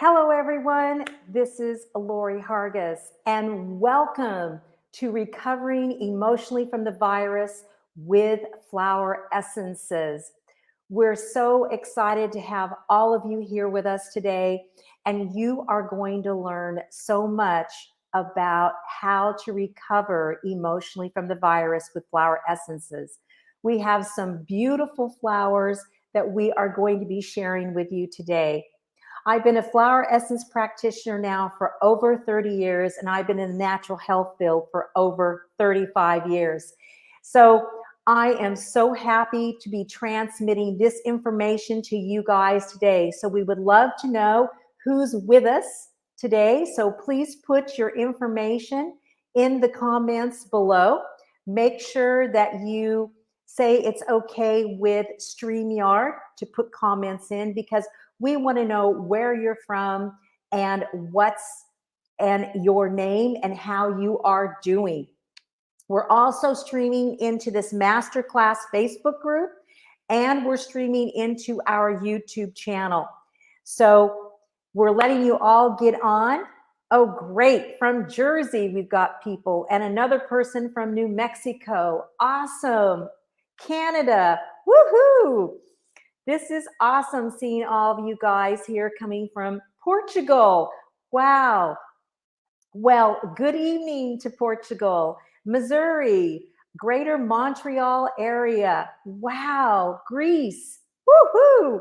Hello, everyone. This is Lorrie Hargis, and welcome to Recovering Emotionally from the Virus with Flower Essences. We're so excited to have all of you here with us today, and you are going to learn so much about how to recover emotionally from the virus with flower essences. We have some beautiful flowers that we are going to be sharing with you today. I've been a flower essence practitioner now for over 30 years, and I've been in the natural health field for over 35 years. So I am so happy to be transmitting this information to you guys today. So we would love to know who's with us today. So please put your information in the comments below. Make sure that you say it's okay with StreamYard to put comments in, because we want to know where you're from and your name and how you are doing. We're also streaming into this masterclass Facebook group, and we're streaming into our YouTube channel. So we're letting you all get on. Oh, great. From Jersey, we've got people, and another person from New Mexico. Awesome. Canada. Woohoo. This is awesome seeing all of you guys here coming from Portugal. Wow. Well, good evening to Portugal, Missouri, Greater Montreal area. Wow, Greece. Woohoo!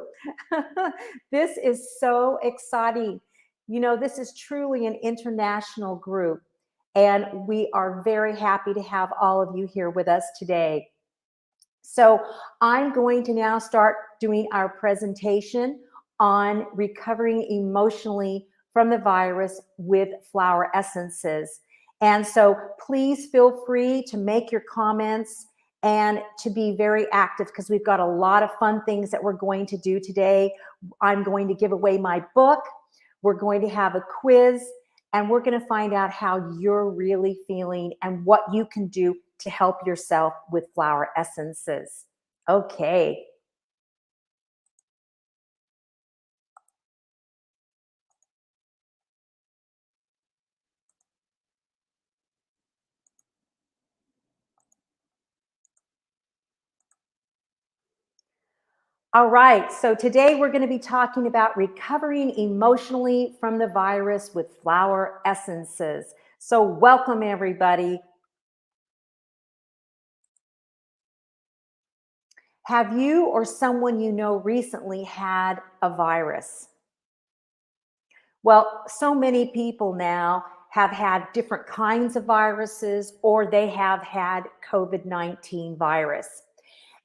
This is so exciting. You know, this is truly an international group, and we are very happy to have all of you here with us today. So I'm going to now start doing our presentation on recovering emotionally from the virus with flower essences. And so please feel free to make your comments and to be very active, because we've got a lot of fun things that we're going to do today. I'm going to give away my book. We're going to have a quiz, and we're going to find out how you're really feeling and what you can do to help yourself with flower essences. Okay. All right, so today we're going to be talking about recovering emotionally from the virus with flower essences. So welcome, everybody. Have you or someone you know recently had a virus? Well, so many people now have had different kinds of viruses, or they have had COVID-19 virus.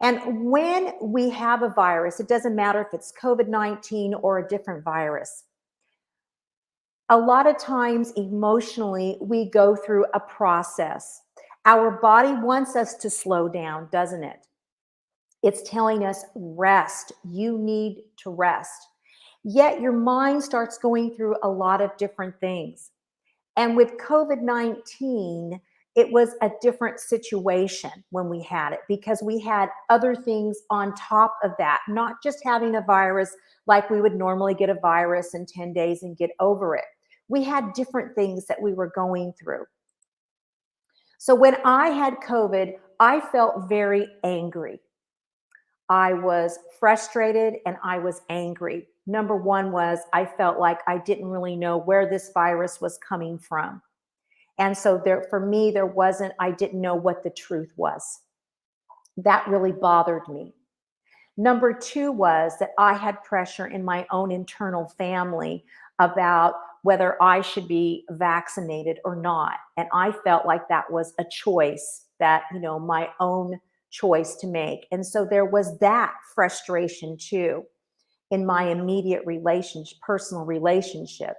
And when we have a virus, it doesn't matter if it's COVID-19 or a different virus. A lot of times emotionally, we go through a process. Our body wants us to slow down, doesn't it? It's telling us rest. You need to rest. Yet your mind starts going through a lot of different things. And with COVID-19, it was a different situation when we had it, because we had other things on top of that, not just having a virus like we would normally get a virus in 10 days and get over it. We had different things that we were going through. So when I had COVID, I felt very angry. I was frustrated and I was angry. Number one was I felt like I didn't really know where this virus was coming from. And so for me, I didn't know what the truth was. That really bothered me. Number two was that I had pressure in my own internal family about whether I should be vaccinated or not. And I felt like that was a choice that, my own choice to make. And so there was that frustration too in my immediate personal relationship.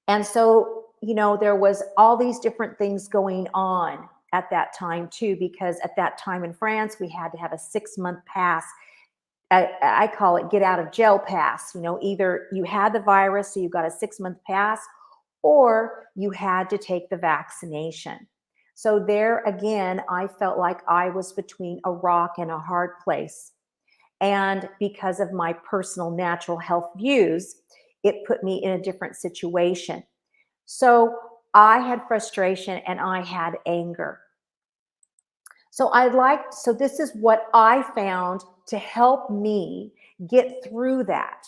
And so, there was all these different things going on at that time too, because at that time in France, we had to have a 6-month pass. I call it get out of jail pass. Either you had the virus, so you got a 6-month pass, or you had to take the vaccination. So there again, I felt like I was between a rock and a hard place. And because of my personal natural health views, it put me in a different situation. So I had frustration and I had anger. So this is what I found to help me get through that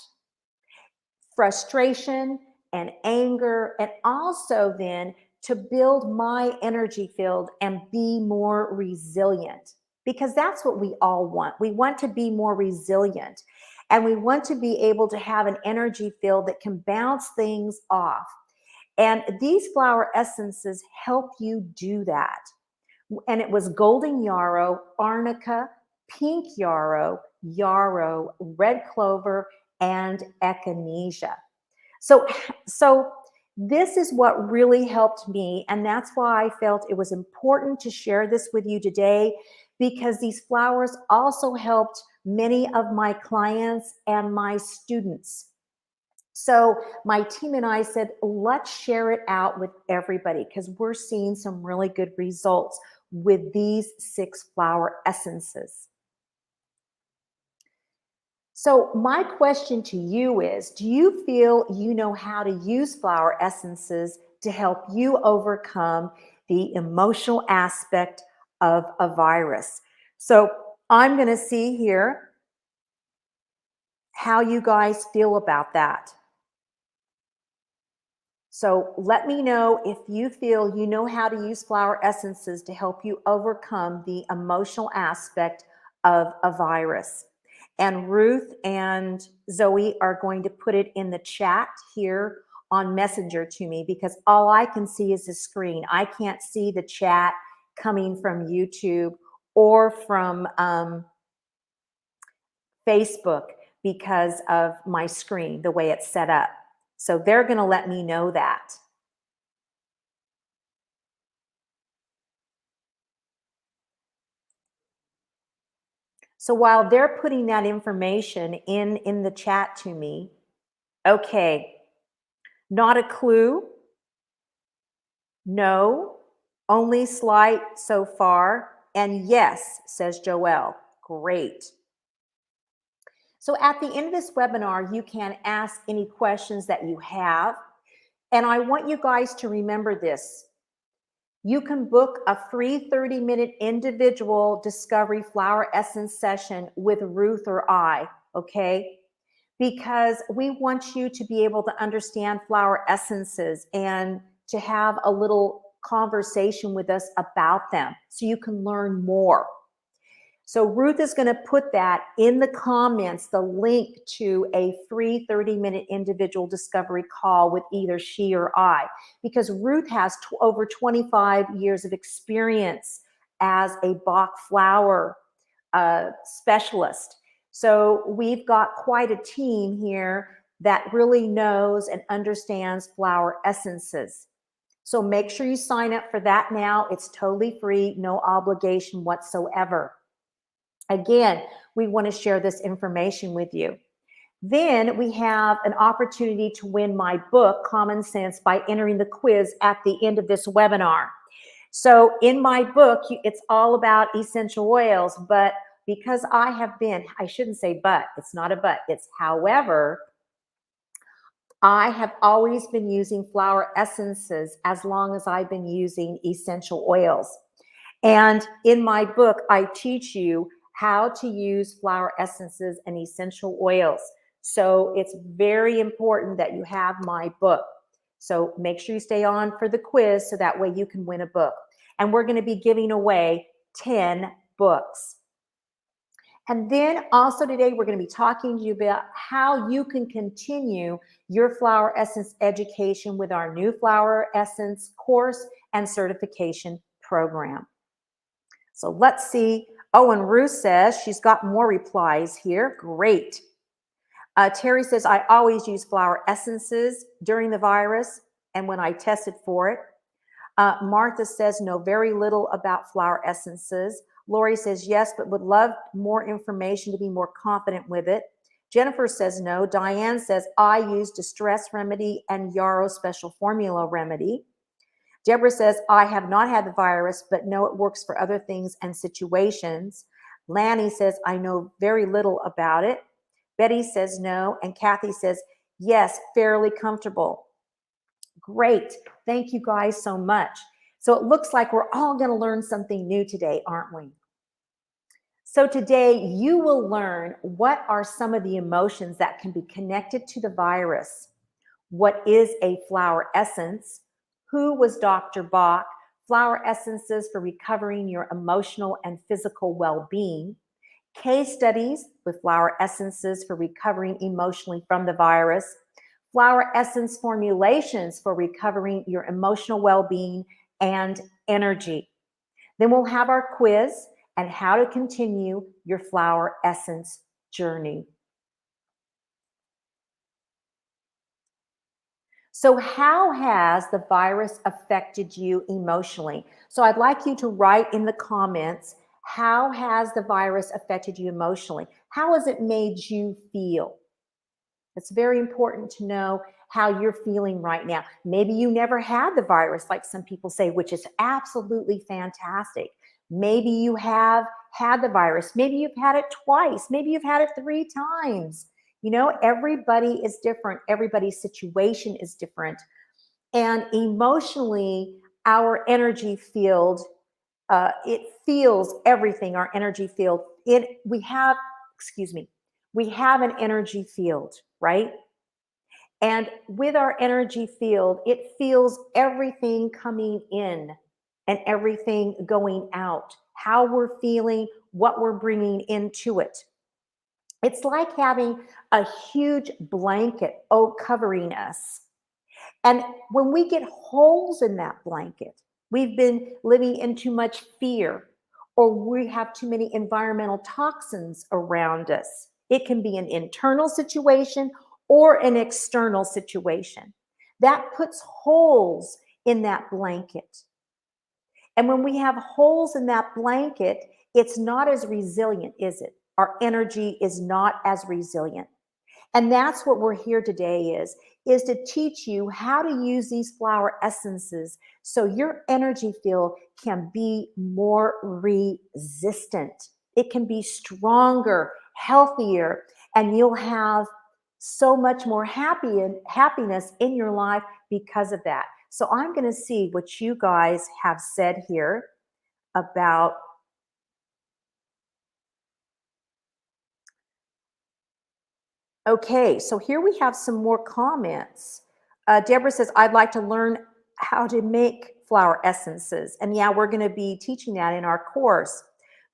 frustration and anger, and also then to build my energy field and be more resilient, because that's what we all want. We want to be more resilient, and we want to be able to have an energy field that can bounce things off. And these flower essences help you do that. And it was golden yarrow, arnica, pink yarrow, yarrow, red clover, and echinacea. So this is what really helped me, and that's why I felt it was important to share this with you today, because these flowers also helped many of my clients and my students. So my team and I said, let's share it out with everybody, because we're seeing some really good results with these 6 flower essences. So my question to you is, do you feel you know how to use flower essences to help you overcome the emotional aspect of a virus? So I'm going to see here how you guys feel about that. So let me know if you feel you know how to use flower essences to help you overcome the emotional aspect of a virus. And Ruth and Zoe are going to put it in the chat here on Messenger to me, because all I can see is the screen. I can't see the chat coming from YouTube or from Facebook because of my screen, the way it's set up. So they're going to let me know that. So while they're putting that information in the chat to me, okay, not a clue, no, only slight so far, and yes, says Joelle. Great. So at the end of this webinar, you can ask any questions that you have. And I want you guys to remember this. You can book a free 30-minute individual discovery flower essence session with Ruth or I, okay? Because we want you to be able to understand flower essences and to have a little conversation with us about them so you can learn more. So Ruth is going to put that in the comments, the link to a free 30-minute individual discovery call with either she or I, because Ruth has over 25 years of experience as a Bach flower specialist. So we've got quite a team here that really knows and understands flower essences. So make sure you sign up for that now. It's totally free, no obligation whatsoever. Again, we want to share this information with you. Then we have an opportunity to win my book, Common Sense, by entering the quiz at the end of this webinar. So in my book, it's all about essential oils, but because I shouldn't say but, it's not a but, it's however, I have always been using flower essences as long as I've been using essential oils. And in my book, I teach you how to use flower essences and essential oils. So it's very important that you have my book. So make sure you stay on for the quiz so that way you can win a book. And we're going to be giving away 10 books. And then also today, we're going to be talking to you about how you can continue your flower essence education with our new flower essence course and certification program. So let's see. Oh, and Ruth says she's got more replies here. Great. Terry says, I always use flower essences during the virus and when I tested for it. Martha says, know very little about flower essences. Lorrie says, yes, but would love more information to be more confident with it. Jennifer says, no. Diane says, I use Distress Remedy and Yarrow Special Formula Remedy. Deborah says, I have not had the virus, but know it works for other things and situations. Lanny says, I know very little about it. Betty says no. And Kathy says, Yes, fairly comfortable. Great. Thank you guys so much. So it looks like we're all going to learn something new today, aren't we? So today you will learn what are some of the emotions that can be connected to the virus. What is a flower essence? Who was Dr. Bach? Flower essences for recovering your emotional and physical well-being. Case studies with flower essences for recovering emotionally from the virus. Flower essence formulations for recovering your emotional well-being and energy. Then we'll have our quiz and how to continue your flower essence journey. So how has the virus affected you emotionally? So I'd like you to write in the comments, how has the virus affected you emotionally? How has it made you feel? It's very important to know how you're feeling right now. Maybe you never had the virus, like some people say, which is absolutely fantastic. Maybe you have had the virus. Maybe you've had it twice. Maybe you've had it 3 times. You know, everybody is different. Everybody's situation is different. And emotionally, our energy field, it feels everything, our energy field. We have an energy field, right? And with our energy field, it feels everything coming in and everything going out, how we're feeling, what we're bringing into it. It's like having a huge blanket covering us. And when we get holes in that blanket, we've been living in too much fear, or we have too many environmental toxins around us. It can be an internal situation or an external situation. That puts holes in that blanket. And when we have holes in that blanket, it's not as resilient, is it? Our energy is not as resilient. And that's what we're here today is to teach you how to use these flower essences so your energy field can be more resistant. It can be stronger, healthier, and you'll have so much more happiness in your life because of that. So I'm going to see what you guys have said here about. Okay, so here we have some more comments. Deborah says, I'd like to learn how to make flower essences. And yeah, we're going to be teaching that in our course.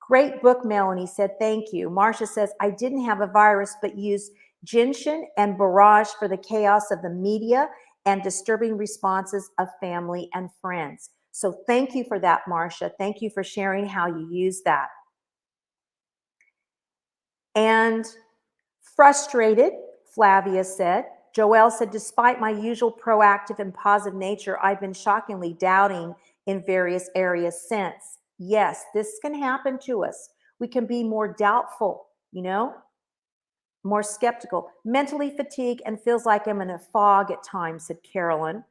Great book, Melanie said, thank you. Marcia says, I didn't have a virus, but used ginseng and borage for the chaos of the media and disturbing responses of family and friends. So thank you for that, Marcia. Thank you for sharing how you use that. And frustrated, Flavia said. Joelle said, despite my usual proactive and positive nature, I've been shockingly doubting in various areas since. Yes, this can happen to us. We can be more doubtful, more skeptical, mentally fatigued, and feels like I'm in a fog at times, said Carolyn.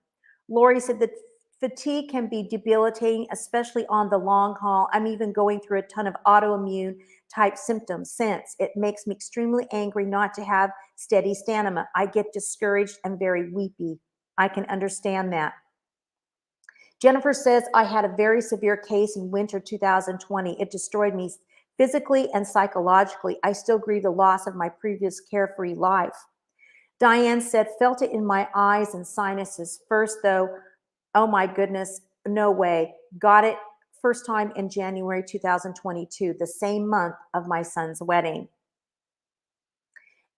Lorrie said that fatigue can be debilitating, especially on the long haul. I'm even going through a ton of autoimmune type symptoms since it makes me extremely angry not to have steady stamina. I get discouraged and very weepy. I can understand that. Jennifer says, I had a very severe case in winter 2020. It destroyed me physically and psychologically. I still grieve the loss of my previous carefree life. Diane said, felt it in my eyes and sinuses. First, though, oh my goodness, no way. Got it first time in January 2022, the same month of my son's wedding.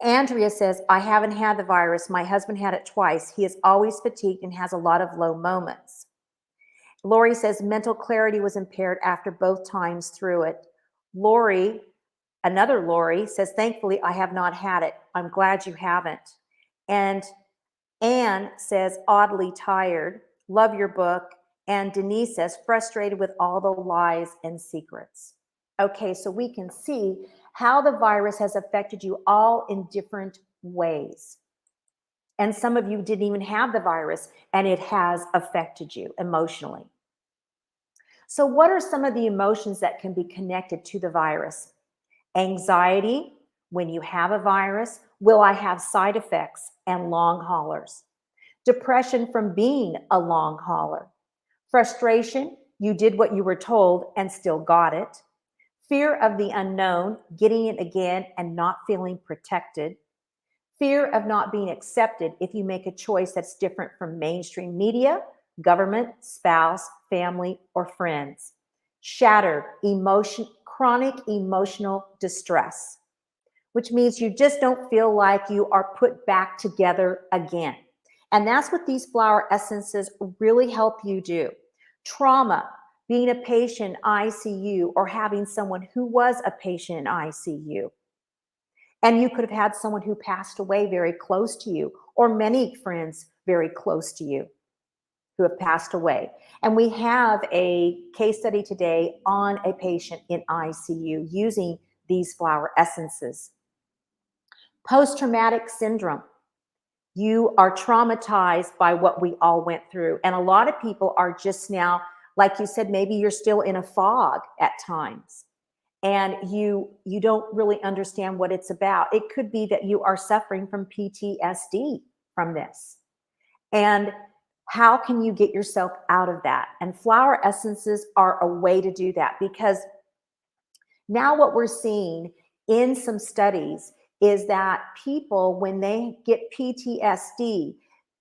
Andrea says, I haven't had the virus. My husband had it twice. He is always fatigued and has a lot of low moments. Lorrie says, mental clarity was impaired after both times through it. Lorrie, another Lorrie, says, thankfully, I have not had it. I'm glad you haven't. And Anne says, oddly tired. Love your book. And Denise says, frustrated with all the lies and secrets. Okay, so we can see how the virus has affected you all in different ways. And some of you didn't even have the virus, and it has affected you emotionally. So what are some of the emotions that can be connected to the virus? Anxiety, When you have a virus, will I have side effects and long haulers? Depression from being a long hauler. Frustration, you did what you were told and still got it. Fear of the unknown, getting it again and not feeling protected. Fear of not being accepted if you make a choice that's different from mainstream media, government, spouse, family, or friends. Shattered emotion, chronic emotional distress, which means you just don't feel like you are put back together again. And that's what these flower essences really help you do. Trauma, being a patient in ICU or having someone who was a patient in ICU. And you could have had someone who passed away very close to you, or many friends very close to you who have passed away. And we have a case study today on a patient in ICU using these flower essences. Post-traumatic syndrome. You are traumatized by what we all went through. And a lot of people are just now, like you said, maybe you're still in a fog at times. And you don't really understand what it's about. It could be that you are suffering from PTSD from this. And how can you get yourself out of that? And flower essences are a way to do that, because now what we're seeing in some studies is that people, when they get PTSD,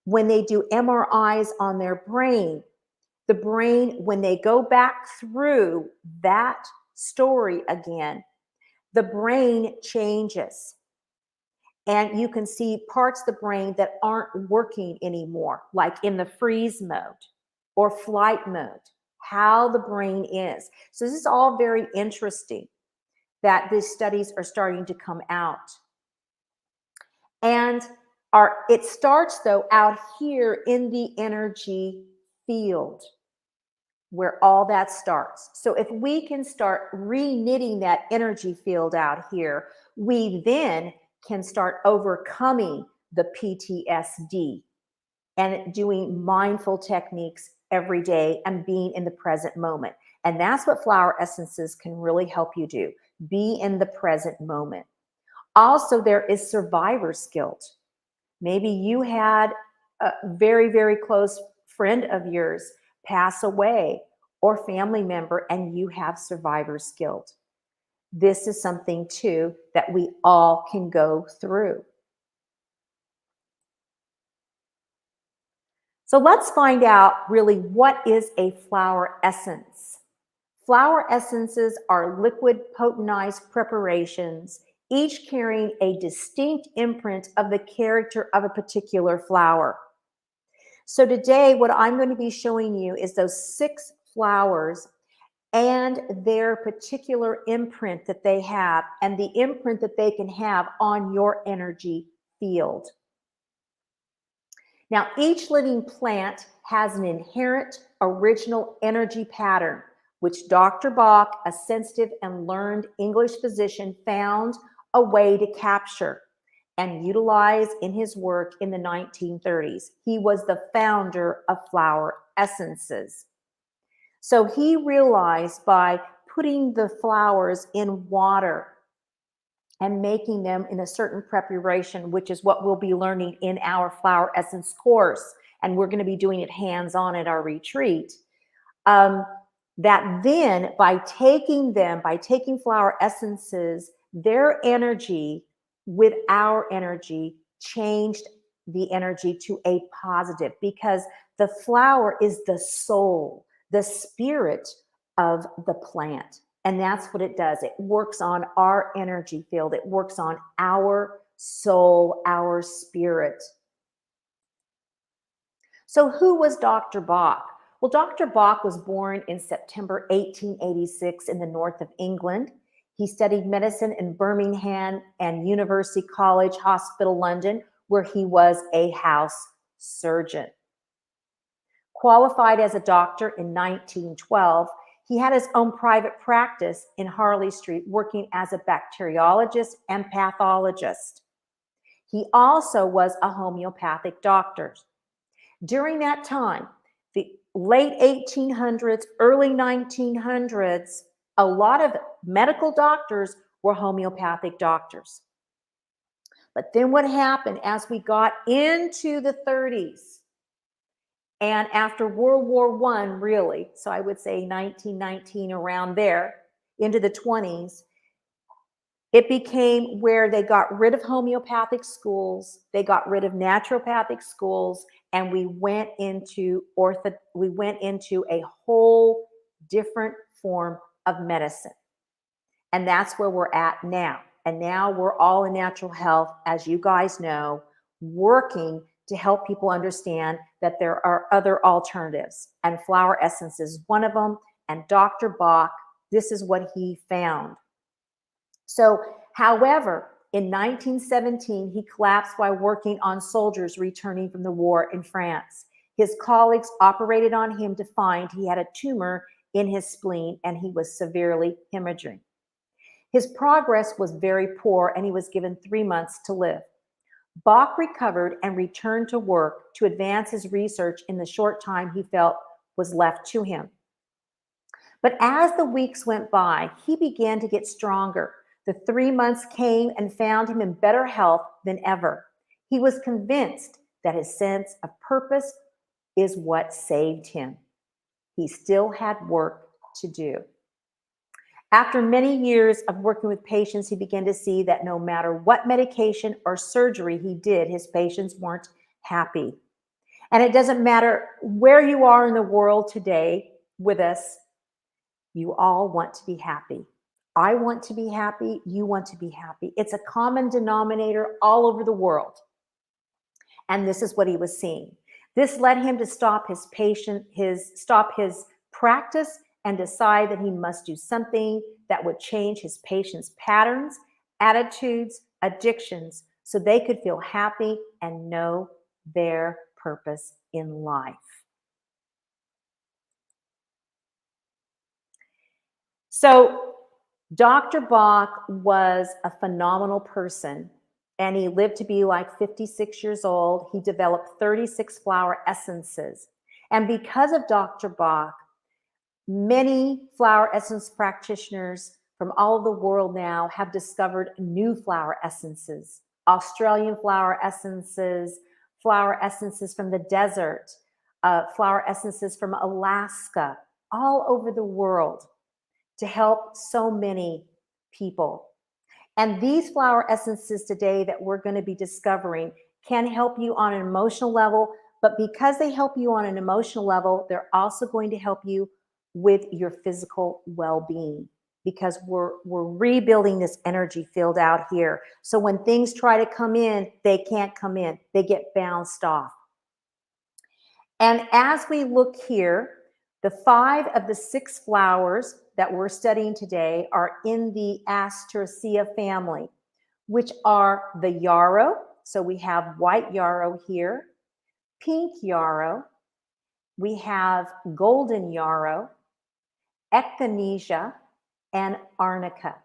when they do MRIs on their brain, the brain, when they go back through that story again, the brain changes. And you can see parts of the brain that aren't working anymore, like in the freeze mode or flight mode, how the brain is. So this is all very interesting that these studies are starting to come out. And it starts, though, out here in the energy field, where all that starts. So if we can start re-knitting that energy field out here, we then can start overcoming the PTSD and doing mindful techniques every day and being in the present moment. And that's what flower essences can really help you do. Be in the present moment. Also, there is survivor's guilt. Maybe you had a very, very close friend of yours pass away or family member, and you have survivor's guilt. This is something too that we all can go through. So let's find out really what is a flower essence. Flower essences are liquid potentized preparations, each carrying a distinct imprint of the character of a particular flower. So today, what I'm going to be showing you is those 6 flowers and their particular imprint that they have, and the imprint that they can have on your energy field. Now, each living plant has an inherent original energy pattern, which Dr. Bach, a sensitive and learned English physician, found a way to capture and utilize in his work in the 1930s. He was the founder of flower essences. So he realized by putting the flowers in water and making them in a certain preparation, which is what we'll be learning in our flower essence course, and we're going to be doing it hands-on at our retreat, that then by taking flower essences, their energy with our energy changed the energy to a positive, because the flower is the soul, the spirit of the plant. And that's what it does. It works on our energy field. It works on our soul, our spirit. So who was Dr. Bach? Well, Dr. Bach was born in September 1886 in the north of England. He studied medicine in Birmingham and University College Hospital, London, where he was a house surgeon. Qualified as a doctor in 1912, he had his own private practice in Harley Street, working as a bacteriologist and pathologist. He also was a homeopathic doctor. During that time, the late 1800s, early 1900s, a lot of medical doctors were homeopathic doctors. But then what happened as we got into the 30s and after World War I, really, so I would say 1919, around there, into the 20s, it became where they got rid of homeopathic schools, they got rid of naturopathic schools, and we went into a whole different form of medicine. And that's where we're at now. And now we're all in natural health, as you guys know, working to help people understand that there are other alternatives. And flower essence is one of them. And Dr. Bach, this is what he found. So, however, in 1917, he collapsed while working on soldiers returning from the war in France. His colleagues operated on him to find he had a tumor in his spleen and he was severely hemorrhaging. His progress was very poor and he was given 3 months to live. Bach recovered and returned to work to advance his research in the short time he felt was left to him. But as the weeks went by, he began to get stronger. The 3 months came and found him in better health than ever. He was convinced that his sense of purpose is what saved him. He still had work to do. After many years of working with patients, he began to see that no matter what medication or surgery he did, his patients weren't happy. And it doesn't matter where you are in the world today with us, you all want to be happy. I want to be happy. You want to be happy. It's a common denominator all over the world. And this is what he was seeing. This led him to stop his practice and decide that he must do something that would change his patients' patterns, attitudes, addictions, so they could feel happy and know their purpose in life. So Dr. Bach was a phenomenal person, and he lived to be like 56 years old. He developed 36 flower essences. And because of Dr. Bach, many flower essence practitioners from all over the world now have discovered new flower essences, Australian flower essences from the desert, flower essences from Alaska, all over the world to help so many people. And these flower essences today that we're going to be discovering can help you on an emotional level, but because they help you on an emotional level, they're also going to help you with your physical well-being, because we're rebuilding this energy field out here. So when things try to come in, they can't come in. They get bounced off. And as we look here, the 5 of the 6 flowers that we're studying today are in the Asteraceae family, which are the Yarrow. So we have white Yarrow here, pink Yarrow, we have golden Yarrow, Echinacea, and Arnica.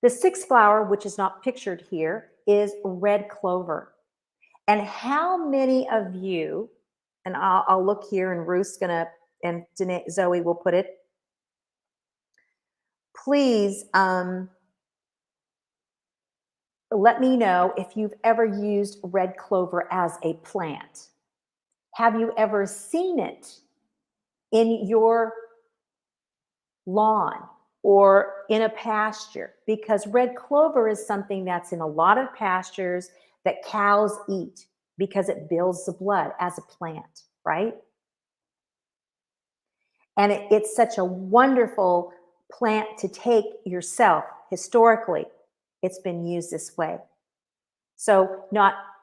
The 6th flower, which is not pictured here, is red clover. And how many of you, and I'll look here, and Ruth's gonna, and Zoe will put it, please let me know if you've ever used red clover as a plant. Have you ever seen it in your lawn or in a pasture? Because red clover is something that's in a lot of pastures that cows eat because it builds the blood as a plant, right? And it's such a wonderful plant to take yourself. Historically, it's been used this way. So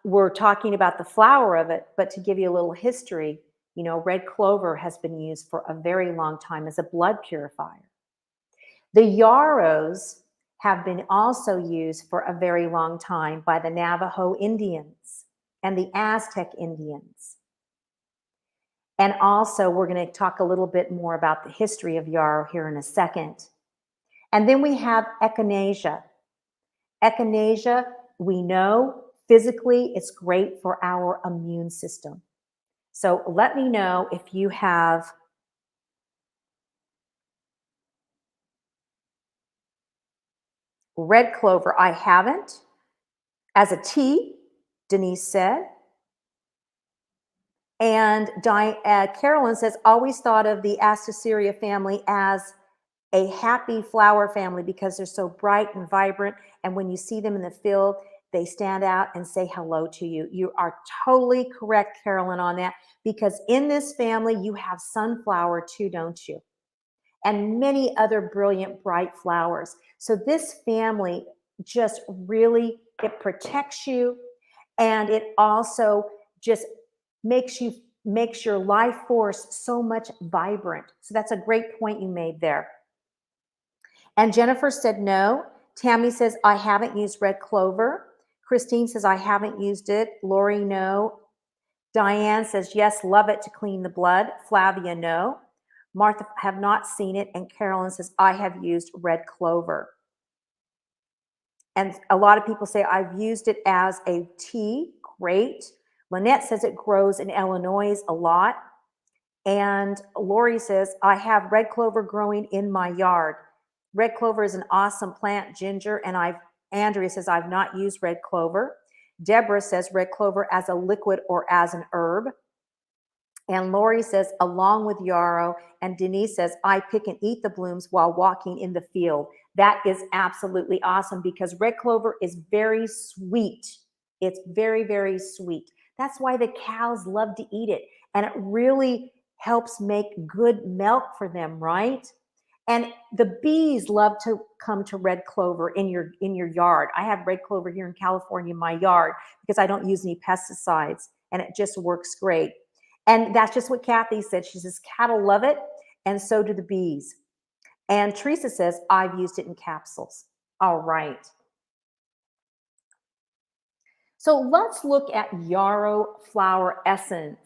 we're talking about the flower of it, but to give you a little history, you know, red clover has been used for a very long time as a blood purifier. The yarrows have been also used for a very long time by the Navajo Indians and the Aztec Indians. And also, we're going to talk a little bit more about the history of yarrow here in a second. And then we have echinacea. Echinacea, we know physically it's great for our immune system. So let me know if you have red clover. I haven't. As a tea, Denise said. And Carolyn says, always thought of the Astacerea family as a happy flower family because they're so bright and vibrant. And when you see them in the field, they stand out and say hello to you. You are totally correct, Carolyn, on that, because in this family, you have sunflower too, don't you? And many other brilliant, bright flowers. So this family just really, it protects you, and it also just makes your life force so much vibrant. So that's a great point you made there. And Jennifer said no. Tammy says, I haven't used red clover. Christine says, I haven't used it. Lorrie, no. Diane says, yes, love it to clean the blood. Flavia, no. Martha, have not seen it. And Carolyn says, I have used red clover. And a lot of people say, I've used it as a tea. Great. Lynette says it grows in Illinois a lot. And Lorrie says, I have red clover growing in my yard. Red clover is an awesome plant, Ginger. And Andrea says, I've not used red clover. Deborah says red clover as a liquid or as an herb. And Lorrie says, along with yarrow. And Denise says, I pick and eat the blooms while walking in the field. That is absolutely awesome because red clover is very sweet. It's very, very sweet. That's why the cows love to eat it. And it really helps make good milk for them, right? And the bees love to come to red clover in your yard. I have red clover here in California in my yard because I don't use any pesticides, and it just works great. And that's just what Kathy said. She says, cattle love it, and so do the bees. And Teresa says, I've used it in capsules. All right. So let's look at yarrow flower essence.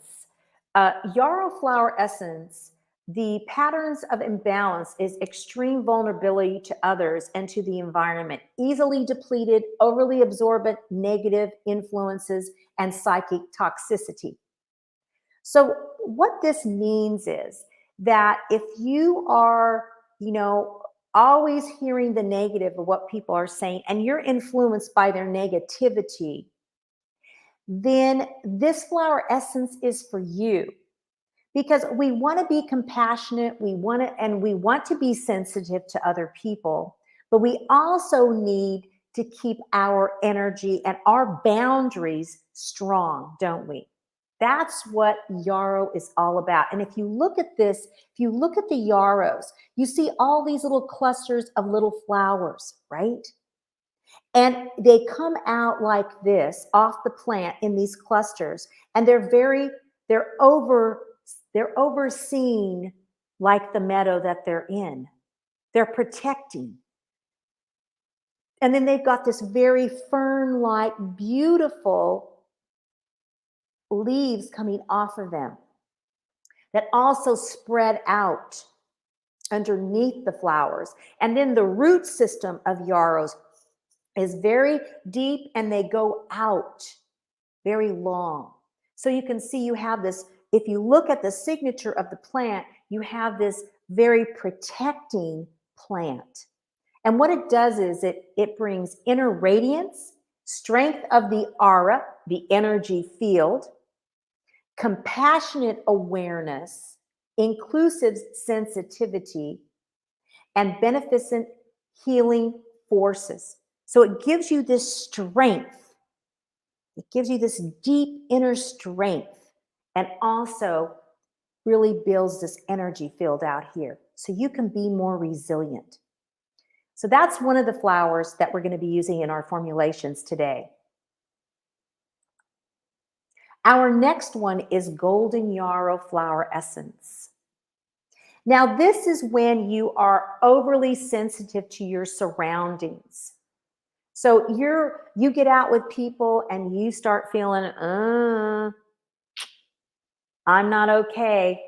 Yarrow flower essence, the patterns of imbalance is extreme vulnerability to others and to the environment, easily depleted, overly absorbent, negative influences, and psychic toxicity. So what this means is that if you are, always hearing the negative of what people are saying and you're influenced by their negativity, then this flower essence is for you. Because we want to be compassionate, we want to be sensitive to other people, but we also need to keep our energy and our boundaries strong, don't we? That's what yarrow is all about. And if you look at this, if you look at the yarrows, you see all these little clusters of little flowers, right? And they come out like this off the plant in these clusters, and they're overseen like the meadow that they're in. They're protecting. And then they've got this very fern-like, beautiful leaves coming off of them that also spread out underneath the flowers. And then the root system of yarrows is very deep, and they go out very long. So you can see you have this, if you look at the signature of the plant, you have this very protecting plant. And what it does is it brings inner radiance, strength of the aura, the energy field, compassionate awareness, inclusive sensitivity, and beneficent healing forces. So it gives you this strength. It gives you this deep inner strength, and also really builds this energy field out here so you can be more resilient. So that's one of the flowers that we're going to be using in our formulations today. Our next one is golden yarrow flower essence. Now, this is when you are overly sensitive to your surroundings. So you get out with people and you start feeling, I'm not okay.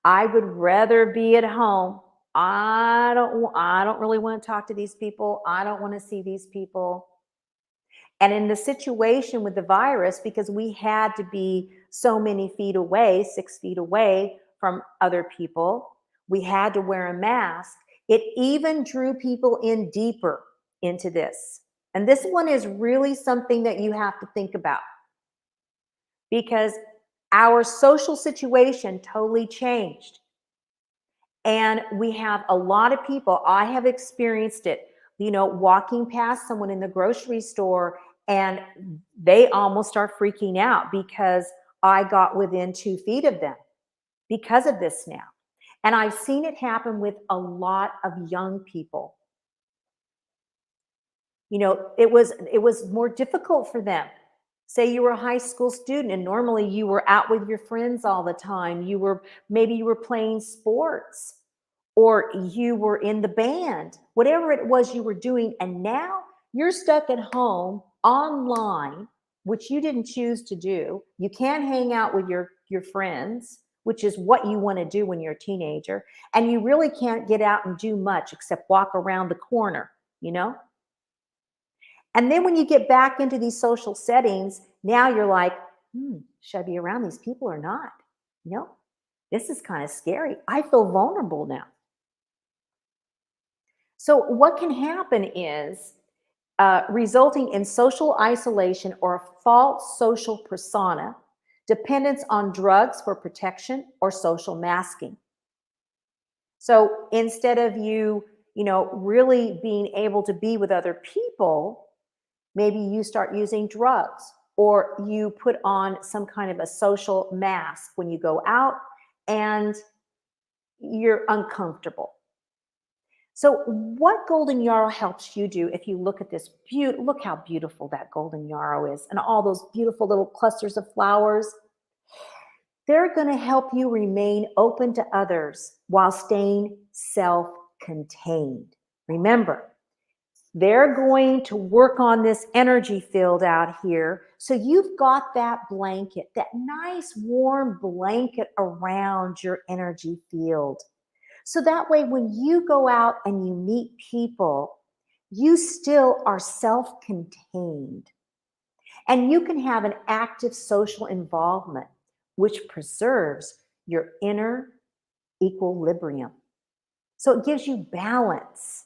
I would rather be at home. I don't really want to talk to these people. I don't want to see these people. And in the situation with the virus, because we had to be so many feet away, 6 feet away from other people, we had to wear a mask. It even drew people in deeper into this. And this one is really something that you have to think about, because our social situation totally changed. And we have a lot of people, I have experienced it, walking past someone in the grocery store and they almost start freaking out because I got within 2 feet of them because of this now. And I've seen it happen with a lot of young people. It was more difficult for them. Say you were a high school student and normally you were out with your friends all the time. Maybe you were playing sports or you were in the band, whatever it was you were doing. And now you're stuck at home online, which you didn't choose to do. You can't hang out with your friends, which is what you want to do when you're a teenager. And you really can't get out and do much except walk around the corner, And then when you get back into these social settings, now you're like, should I be around these people or not? This is kind of scary. I feel vulnerable now. So what can happen is resulting in social isolation or a false social persona, dependence on drugs for protection, or social masking. So instead of you really being able to be with other people, maybe you start using drugs or you put on some kind of a social mask when you go out and you're uncomfortable. So what golden yarrow helps you do, if you look at this, look how beautiful that golden yarrow is and all those beautiful little clusters of flowers. They're going to help you remain open to others while staying self-contained. Remember, they're going to work on this energy field out here. So you've got that blanket, that nice warm blanket around your energy field. So that way, when you go out and you meet people, you still are self-contained. And you can have an active social involvement, which preserves your inner equilibrium. So it gives you balance.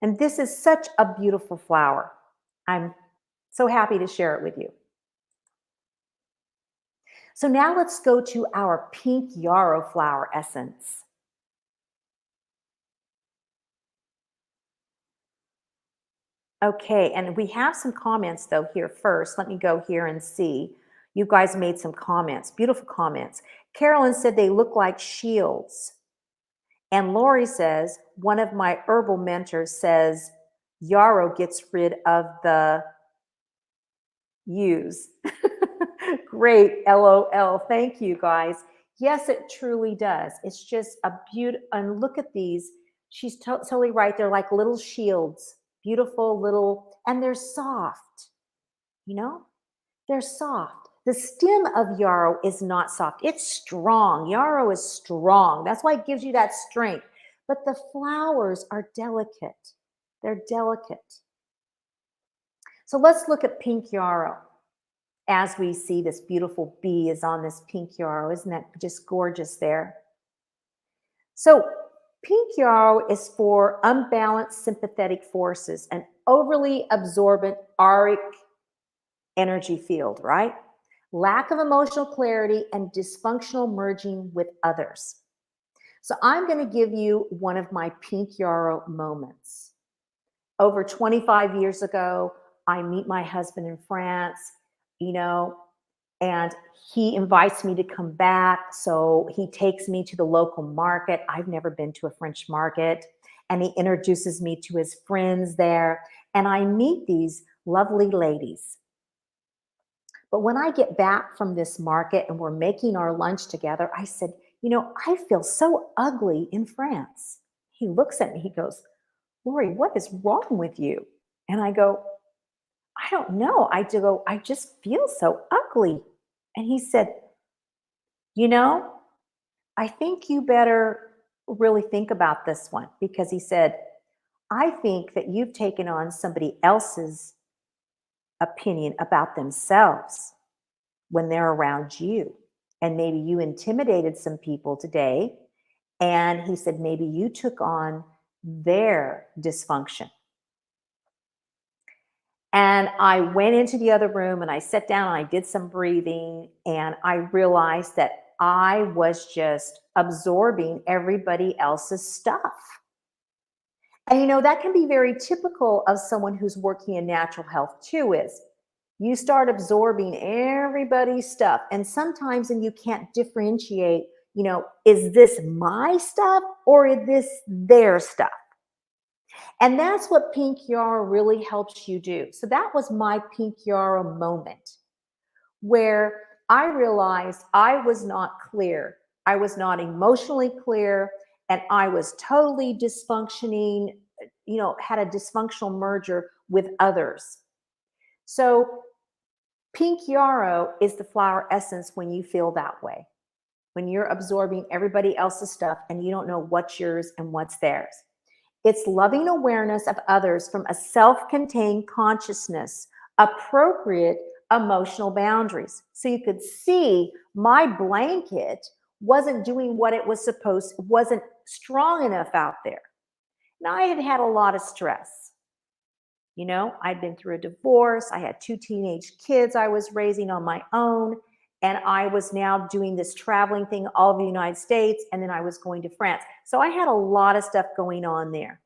And this is such a beautiful flower. I'm so happy to share it with you. So now let's go to our pink yarrow flower essence. Okay, and we have some comments though here first. Let me go here and see. You guys made some comments, beautiful comments. Carolyn said they look like shields. And Lorrie says, one of my herbal mentors says, yarrow gets rid of the U's. Great, LOL. Thank you, guys. Yes, it truly does. It's just a beautiful, and look at these. She's totally right. They're like little shields, beautiful little, and they're soft, they're soft. The stem of yarrow is not soft. It's strong. Yarrow is strong. That's why it gives you that strength. But the flowers are delicate. They're delicate. So let's look at pink yarrow. As we see this beautiful bee is on this pink yarrow. Isn't that just gorgeous there? So pink yarrow is for unbalanced sympathetic forces, an overly absorbent auric energy field, right? Lack of emotional clarity and dysfunctional merging with others. So I'm going to give you one of my pink yarrow moments. Over 25 years ago, I meet my husband in France, and he invites me to come back. So he takes me to the local market. I've never been to a French market. And he introduces me to his friends there. And I meet these lovely ladies. But when I get back from this market and we're making our lunch together, I said, I feel so ugly in France. He looks at me, he goes, Lorrie, what is wrong with you? And I go, I don't know. I just feel so ugly. And he said, I think you better really think about this one, because he said, I think that you've taken on somebody else's opinion about themselves when they're around you. And maybe you intimidated some people today. And he said, maybe you took on their dysfunction. And I went into the other room and I sat down and I did some breathing, and I realized that I was just absorbing everybody else's stuff. And that can be very typical of someone who's working in natural health too, is you start absorbing everybody's stuff. And sometimes then you can't differentiate, is this my stuff or is this their stuff? And that's what Pink Yarrow really helps you do. So that was my Pink Yarrow moment where I realized I was not clear. I was not emotionally clear, and I was totally dysfunctioning, had a dysfunctional merger with others. So Pink Yarrow is the flower essence when you feel that way, when you're absorbing everybody else's stuff and you don't know what's yours and what's theirs. It's loving awareness of others from a self-contained consciousness, appropriate emotional boundaries. So you could see my blanket wasn't doing what it was supposed, wasn't strong enough out there. Now I had had a lot of stress. I'd been through a divorce. I had 2 teenage kids I was raising on my own. And I was now doing this traveling thing all over the United States. And then I was going to France. So I had a lot of stuff going on there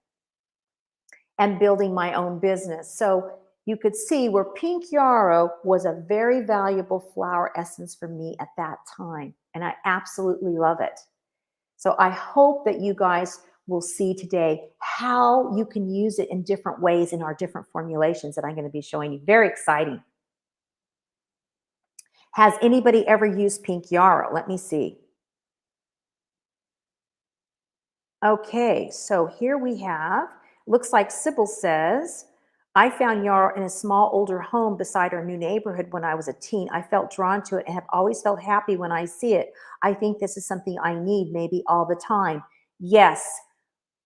and building my own business. So you could see where Pink Yarrow was a very valuable flower essence for me at that time. And I absolutely love it. So I hope that you guys will see today how you can use it in different ways in our different formulations that I'm going to be showing you. Very exciting. Has anybody ever used Pink Yarrow? Let me see. Okay, so here we have, looks like Sybil says, I found Yarrow in a small older home beside our new neighborhood when I was a teen. I felt drawn to it and have always felt happy when I see it. I think this is something I need maybe all the time. Yes,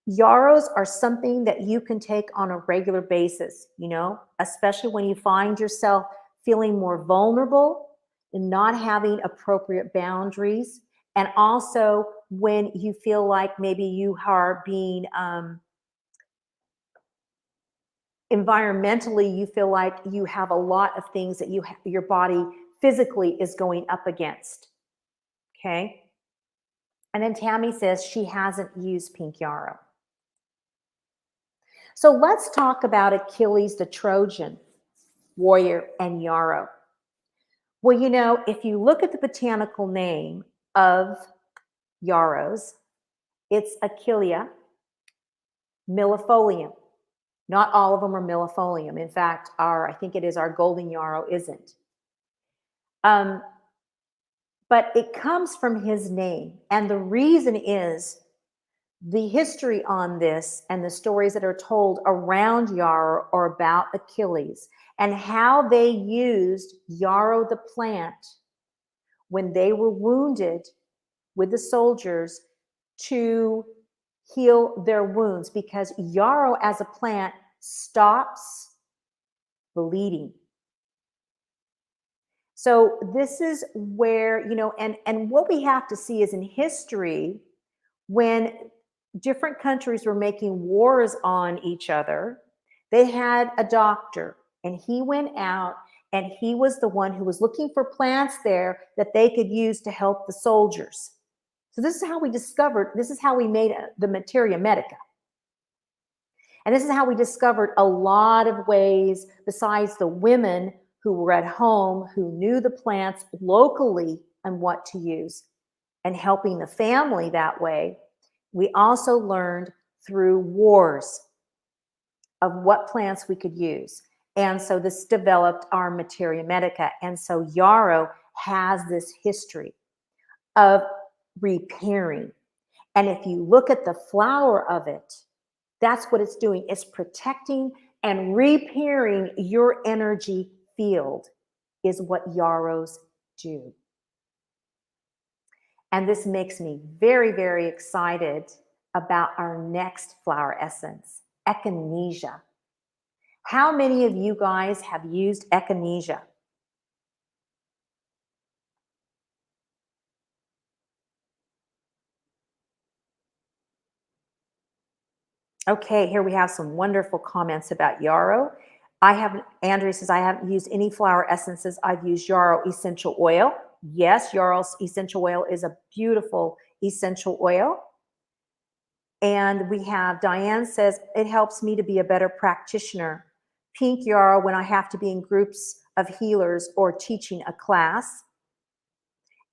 Yarrows are something that you can take on a regular basis, especially when you find yourself feeling more vulnerable and not having appropriate boundaries. And also when you feel like maybe you are being environmentally, you feel like you have a lot of things that your body physically is going up against. Okay. And then Tammy says she hasn't used Pink Yarrow. So let's talk about Achilles the Trojan warrior and Yarrow. Well, if you look at the botanical name of yarrows, it's Achillea millefolium. Not all of them are millefolium. In fact, I think it is our golden yarrow isn't. But it comes from his name. And the reason is the history on this and the stories that are told around Yarrow are about Achilles and how they used Yarrow the plant when they were wounded with the soldiers to heal their wounds, because Yarrow as a plant stops bleeding. So this is where, and what we have to see is in history, when different countries were making wars on each other, they had a doctor and he went out and he was the one who was looking for plants there that they could use to help the soldiers. So this is how we made the materia medica. And this is how we discovered a lot of ways besides the women who were at home, who knew the plants locally and what to use, and helping the family that way. We also learned through wars of what plants we could use. And so this developed our materia medica. And so Yarrow has this history of repairing. And if you look at the flower of it, that's what it's doing. It's protecting and repairing your energy field is what yarrows do. And this makes me very, very excited about our next flower essence, echinacea. How many of you guys have used echinacea? Okay, here we have some wonderful comments about yarrow. Andrea says, I haven't used any flower essences. I've used Yarrow essential oil. Yes, Yarrow essential oil is a beautiful essential oil. And we have Diane says, it helps me to be a better practitioner. Pink Yarrow when I have to be in groups of healers or teaching a class.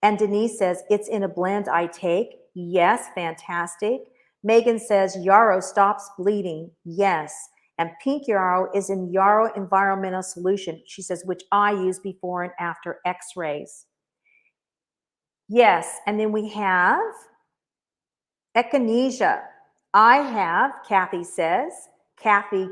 And Denise says, it's in a blend I take. Yes, fantastic. Megan says, Yarrow stops bleeding. Yes. And pink Yarrow is in Yarrow Environmental Solution, she says, which I use before and after x-rays. Yes, and then we have echinacea. I have, Kathy says, Kathy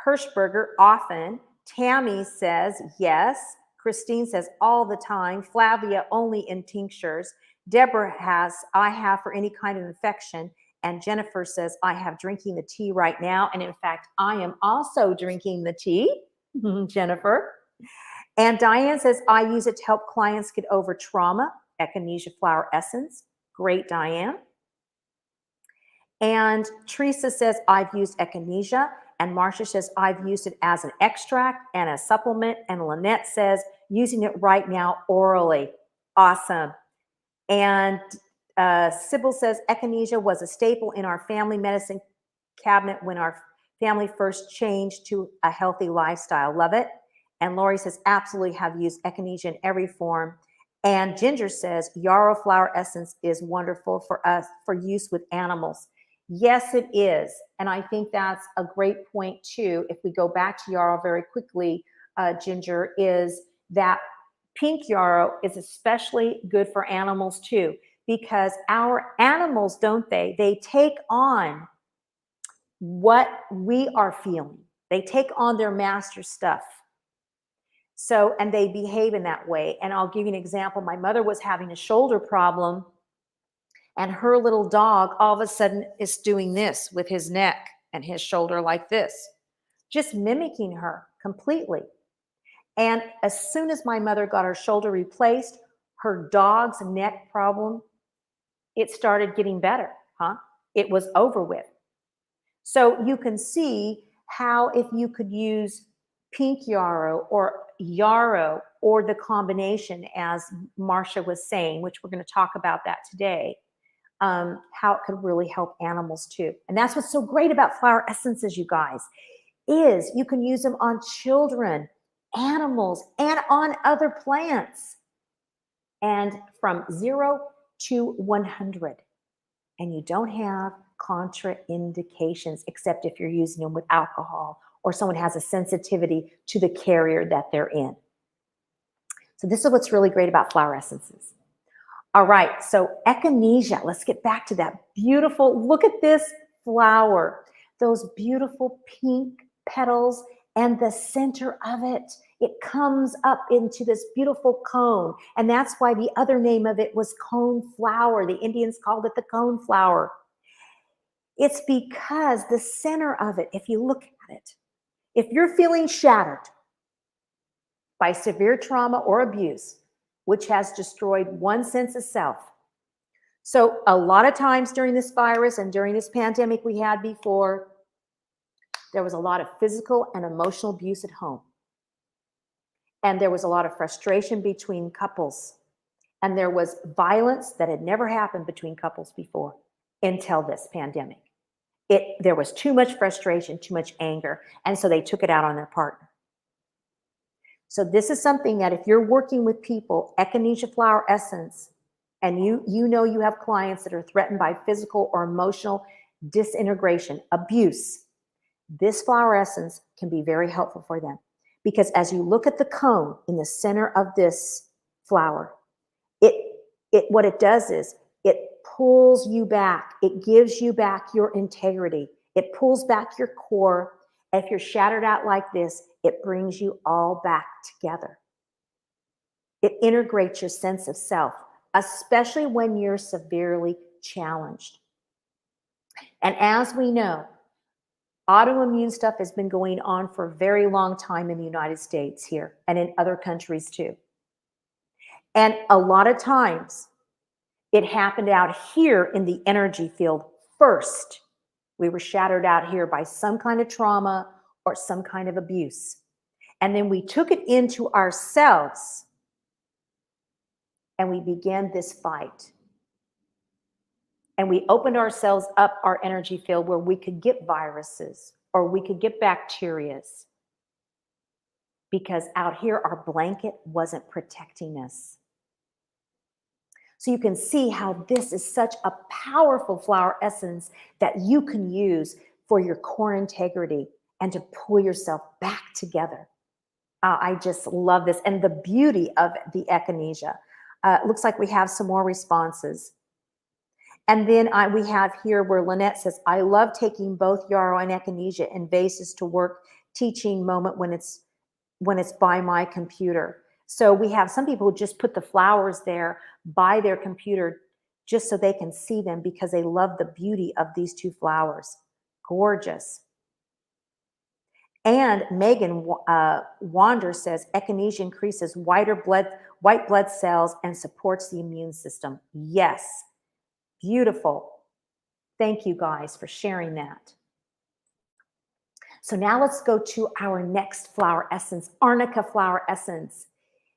Hirschberger often. Tammy says, yes. Christine says, all the time. Flavia, only in tinctures. Deborah has, I have for any kind of infection. And Jennifer says, I have drinking the tea right now. And in fact, I am also drinking the tea, Jennifer. And Diane says, I use it to help clients get over trauma. Echinacea flower essence. Great, Diane. And Teresa says, I've used echinacea. And Marcia says, I've used it as an extract and a supplement. And Lynette says, using it right now orally. Awesome. And Sybil says, echinacea was a staple in our family medicine cabinet when our family first changed to a healthy lifestyle. Love it. And Lorrie says, absolutely have used echinacea in every form. And Ginger says, Yarrow flower essence is wonderful for us for use with animals. Yes, it is. And I think that's a great point too. If we go back to Yarrow very quickly, Ginger, is that pink Yarrow is especially good for animals too, because our animals, don't they? They take on what we are feeling. They take on their master stuff. So, and they behave in that way. And I'll give you an example. My mother was having a shoulder problem, and her little dog all of a sudden is doing this with his neck and his shoulder like this, just mimicking her completely. And as soon as my mother got her shoulder replaced, her dog's neck problem, it started getting better, It was over with. So you can see how if you could use pink Yarrow or the combination, as Marcia was saying, which we're going to talk about that today, how it could really help animals too. And that's what's so great about flower essences, you guys, is you can use them on children, animals, and on other plants. And from 0 to 100. And you don't have contraindications, except if you're using them with alcohol or someone has a sensitivity to the carrier that they're in. So this is what's really great about flower essences. All right, so echinacea, let's get back to that beautiful, look at this flower, those beautiful pink petals and the center of it. It comes up into this beautiful cone. And that's why the other name of it was cone flower. The Indians called it the cone flower. It's because the center of it, if you look at it, if you're feeling shattered by severe trauma or abuse, which has destroyed one sense of self. So a lot of times during this virus and during this pandemic we had before, there was a lot of physical and emotional abuse at home. And there was a lot of frustration between couples. And there was violence that had never happened between couples before until this pandemic. There was too much frustration, too much anger, and so they took it out on their partner. So this is something that if you're working with people, echinacea flower essence, and you know you have clients that are threatened by physical or emotional disintegration, abuse, this flower essence can be very helpful for them. Because as you look at the cone in the center of this flower, what it does is it pulls you back. It gives you back your integrity. It pulls back your core. If you're shattered out like this, it brings you all back together. It integrates your sense of self, especially when you're severely challenged. And as we know, autoimmune stuff has been going on for a very long time in the United States here and in other countries too. And a lot of times it happened out here in the energy field first. We were shattered out here by some kind of trauma or some kind of abuse. And then we took it into ourselves and we began this fight. And we opened ourselves up, our energy field, where we could get viruses or we could get bacterias. Because out here, our blanket wasn't protecting us. So you can see how this is such a powerful flower essence that you can use for your core integrity and to pull yourself back together. I just love this. And the beauty of the echinacea. Looks like we have some more responses. And then we have here where Lynette says, I love taking both yarrow and echinacea in vases to work teaching moment when it's by my computer. So we have some people who just put the flowers there by their computer just so they can see them because they love the beauty of these two flowers. Gorgeous. And Megan Wander says, echinacea increases white blood cells and supports the immune system. Yes. Beautiful. Thank you guys for sharing that. So now let's go to our next flower essence, Arnica flower essence.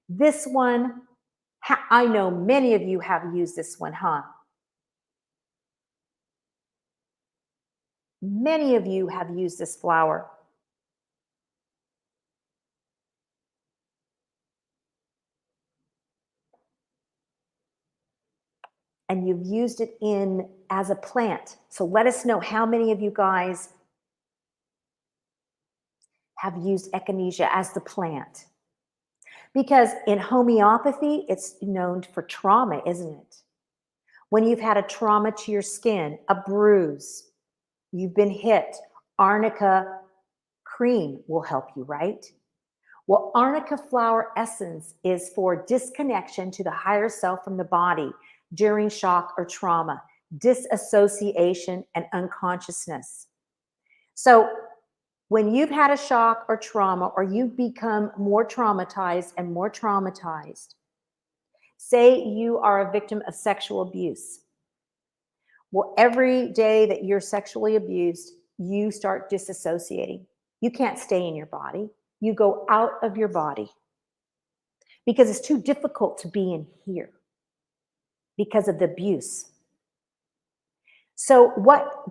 This one, I know many of you have used this one, huh? Many of you have used this flower. And you've used it as a plant. So let us know how many of you guys have used echinacea as the plant. Because in homeopathy, it's known for trauma, isn't it? When you've had a trauma to your skin, a bruise, you've been hit, Arnica cream will help you, right? Well, Arnica flower essence is for disconnection to the higher self from the body during shock or trauma, disassociation and unconsciousness. So when you've had a shock or trauma, or you've become more traumatized and more traumatized, say you are a victim of sexual abuse. Well, every day that you're sexually abused, you start disassociating. You can't stay in your body. You go out of your body because it's too difficult to be in here because of the abuse. So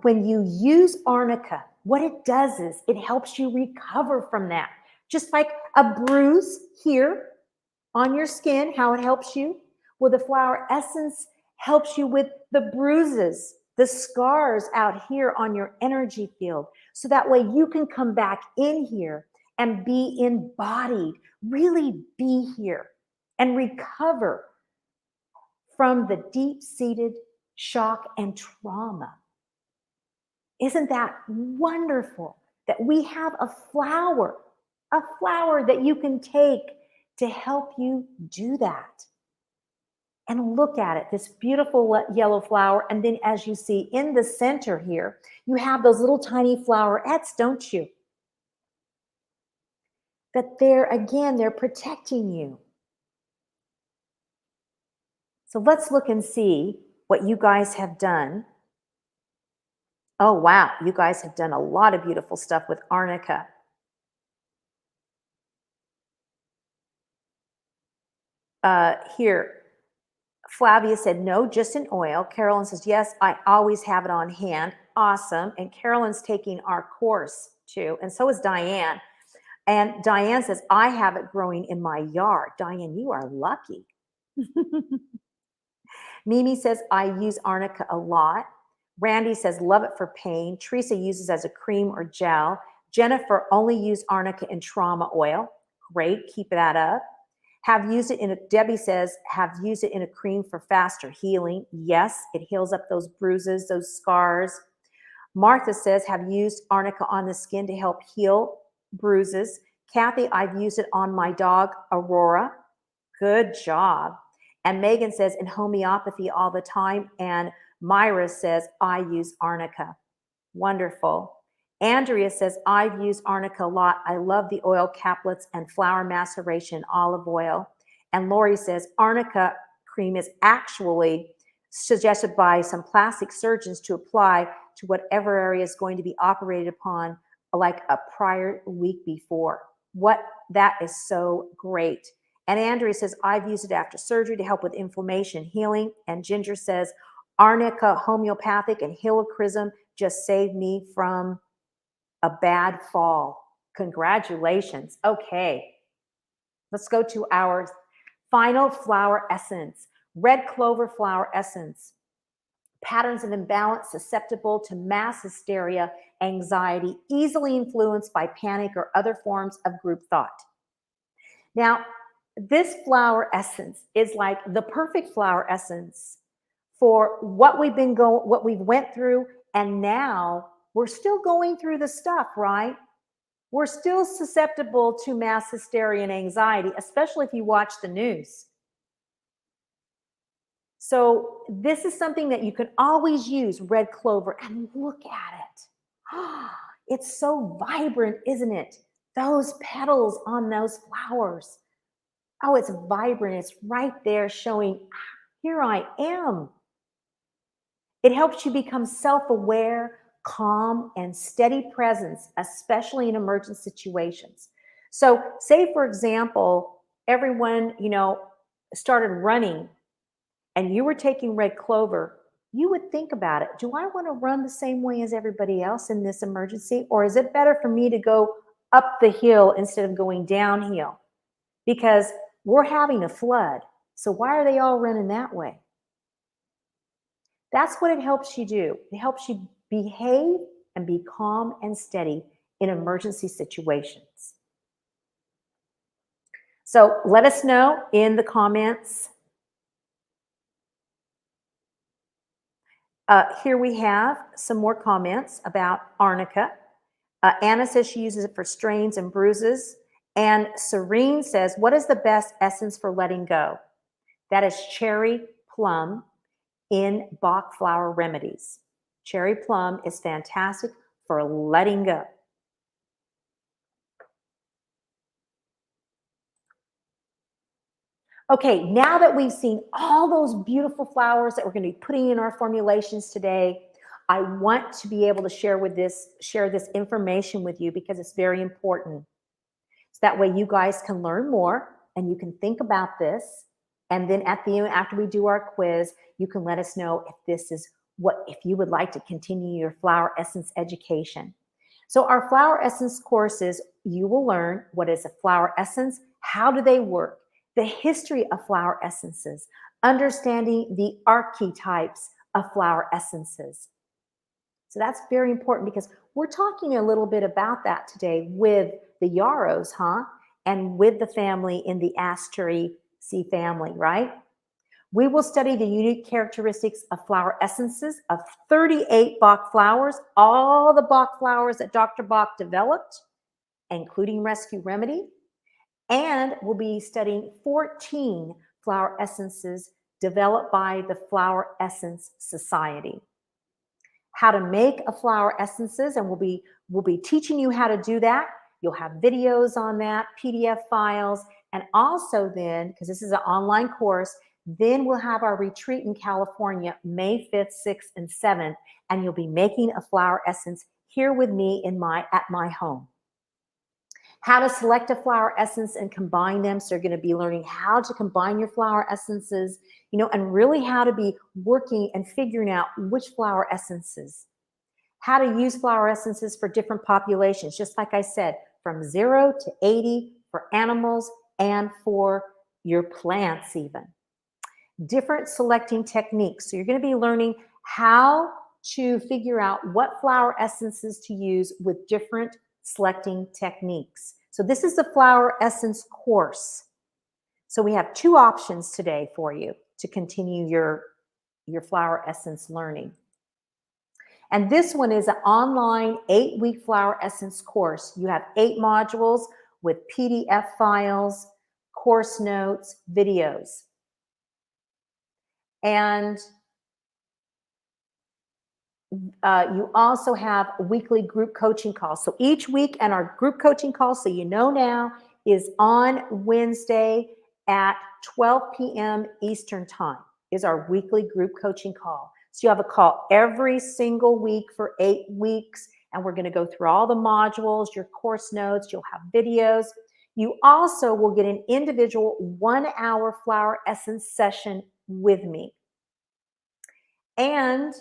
when you use Arnica, what it does is it helps you recover from that. Just like a bruise here on your skin, how it helps you. Well, the flower essence helps you with the bruises, the scars out here on your energy field. So that way you can come back in here and be embodied, really be here and recover from the deep-seated shock and trauma. Isn't that wonderful that we have a flower that you can take to help you do that? And look at it, this beautiful yellow flower. And then as you see in the center here, you have those little tiny flowerets, don't you? That they're protecting you. So let's look and see what you guys have done. Oh, wow. You guys have done a lot of beautiful stuff with Arnica. Here, Flavia said, no, just in oil. Carolyn says, yes, I always have it on hand. Awesome. And Carolyn's taking our course too. And so is Diane. And Diane says, I have it growing in my yard. Diane, you are lucky. Mimi says, I use Arnica a lot. Randy says, love it for pain. Teresa uses as a cream or gel. Jennifer only used Arnica in trauma oil. Great, keep that up. Debbie says, have used it in a cream for faster healing. Yes, it heals up those bruises, those scars. Martha says, have used Arnica on the skin to help heal bruises. Kathy, I've used it on my dog, Aurora. Good job. And Megan says, in homeopathy all the time. And Myra says, I use Arnica. Wonderful. Andrea says, I've used Arnica a lot. I love the oil caplets and flower maceration olive oil. And Lorrie says, Arnica cream is actually suggested by some plastic surgeons to apply to whatever area is going to be operated upon like a prior week before. That is so great. And Andrea says, I've used it after surgery to help with inflammation, healing. And Ginger says, Arnica, homeopathic, and helichrysum just saved me from a bad fall. Congratulations. Okay, let's go to our final flower essence. Red clover flower essence. Patterns of imbalance susceptible to mass hysteria, anxiety, easily influenced by panic or other forms of group thought. Now, this flower essence is like the perfect flower essence for what we went through, and now we're still going through the stuff, right? We're still susceptible to mass hysteria and anxiety, especially if you watch the news. So this is something that you can always use, red clover, and look at it. It's so vibrant, isn't it? Those petals on those flowers. Oh, it's vibrant. It's right there showing, here I am. It helps you become self-aware, calm, and steady presence, especially in emergent situations. So say, for example, everyone, started running and you were taking red clover, you would think about it. Do I want to run the same way as everybody else in this emergency? Or is it better for me to go up the hill instead of going downhill? Because we're having a flood. So why are they all running that way? That's what it helps you do. It helps you behave and be calm and steady in emergency situations. So let us know in the comments. Here we have some more comments about Arnica. Anna says she uses it for strains and bruises. And Serene says, what is the best essence for letting go? That is cherry plum in Bach Flower Remedies. Cherry plum is fantastic for letting go. Okay, now that we've seen all those beautiful flowers that we're going to be putting in our formulations today, I want to be able to share this information with you because it's very important. So that way you guys can learn more and you can think about this. And then at the end, after we do our quiz, you can let us know if you would like to continue your flower essence education. So our flower essence courses, you will learn what is a flower essence, how do they work, the history of flower essences, understanding the archetypes of flower essences. So that's very important because we're talking a little bit about that today with the Yarrows, and with the family in the Asteraceae family, right? We will study the unique characteristics of flower essences of 38 Bach flowers, all the Bach flowers that Dr. Bach developed, including Rescue Remedy. And we'll be studying 14 flower essences developed by the Flower Essence Society. How to make a flower essences, and we'll be teaching you how to do that. You'll have videos on that, PDF files, and also then, because this is an online course, then we'll have our retreat in California, May 5th, 6th, and 7th, and you'll be making a flower essence here with me at my home. How to select a flower essence and combine them. So you're going to be learning how to combine your flower essences, and really how to be working and figuring out which flower essences. How to use flower essences for different populations, just like I said, from 0 to 80 for animals and for your plants even. Different selecting techniques. So you're going to be learning how to figure out what flower essences to use with different selecting techniques. So this is the flower essence course. So we have 2 options today for you to continue your flower essence learning. And this one is an online 8-week flower essence course. You have 8 modules with PDF files, course notes, videos. And you also have weekly group coaching calls. So each week, and our group coaching call, so you know now, is on Wednesday at 12 p.m. Eastern Time, is our weekly group coaching call. So you have a call every single week for 8 weeks, And we're going to go through all the modules, your course notes, you'll have videos. You also will get an individual 1-hour flower essence session with me. And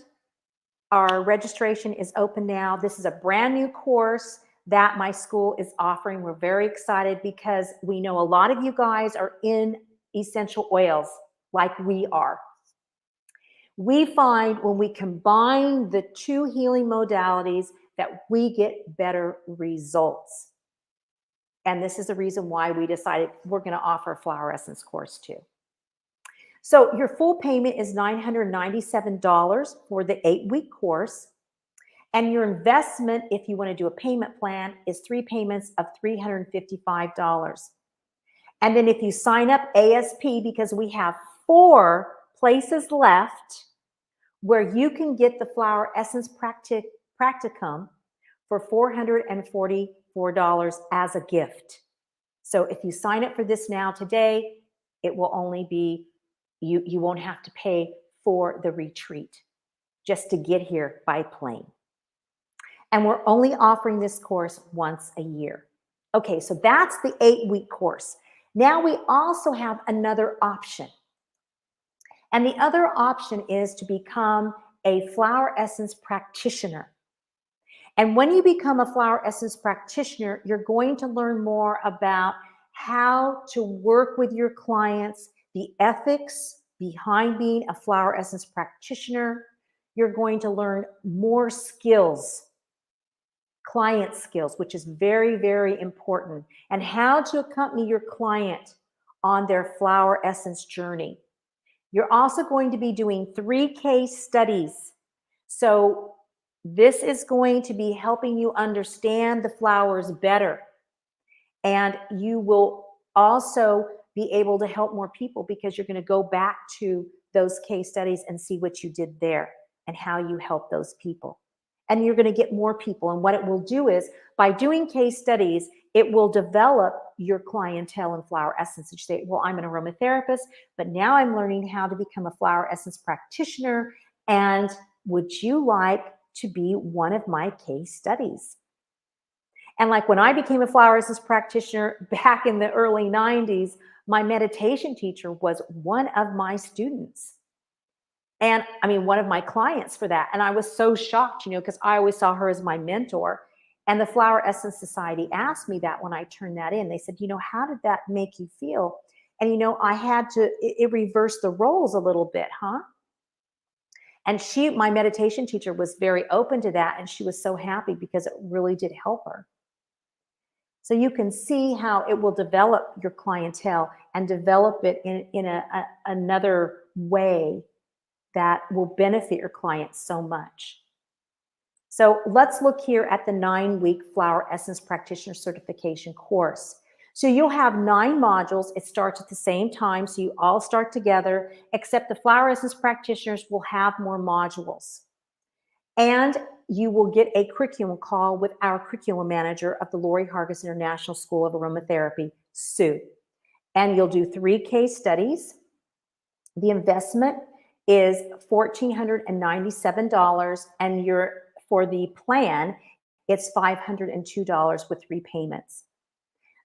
our registration is open now. This is a brand new course that my school is offering. We're very excited because we know a lot of you guys are in essential oils like we are. We find when we combine the two healing modalities that we get better results. And this is the reason why we decided we're going to offer a flower essence course too. So your full payment is $997 for the 8-week course. And your investment, if you want to do a payment plan, is 3 payments of $355. And then if you sign up ASP, because we have 4 places left where you can get the Flower Essence Practicum for $444 as a gift. So if you sign up for this now today, it will only be, you won't have to pay for the retreat just to get here by plane. And we're only offering this course once a year. Okay, so that's the 8-week course. Now we also have another option. And the other option is to become a flower essence practitioner. And when you become a flower essence practitioner, you're going to learn more about how to work with your clients, the ethics behind being a flower essence practitioner. You're going to learn more skills, client skills, which is very, very important, and how to accompany your client on their flower essence journey. You're also going to be doing 3 case studies. So this is going to be helping you understand the flowers better. And you will also be able to help more people because you're going to go back to those case studies and see what you did there and how you help those people. And you're going to get more people. And what it will do is, by doing case studies, it will develop your clientele in flower essence. You say, well, I'm an aromatherapist, but now I'm learning how to become a flower essence practitioner. And would you like to be one of my case studies? And like when I became a flower essence practitioner back in the early 90s, my meditation teacher was one of my students. And I mean, one of my clients for that. And I was so shocked, because I always saw her as my mentor. And the Flower Essence Society asked me that when I turned that in. They said, how did that make you feel? And, I had to, it reversed the roles a little bit, huh? And my meditation teacher was very open to that. And she was so happy because it really did help her. So you can see how it will develop your clientele and develop it in another way that will benefit your clients so much. So let's look here at the 9-week Flower Essence Practitioner Certification course. So you'll have 9 modules. It starts at the same time, so you all start together, except the Flower Essence Practitioners will have more modules. And you will get a curriculum call with our curriculum manager of the Lorrie Hargis International School of Aromatherapy, Sue. And you'll do 3 case studies. The investment is $1,497, and for the plan, it's $502 with 3 payments.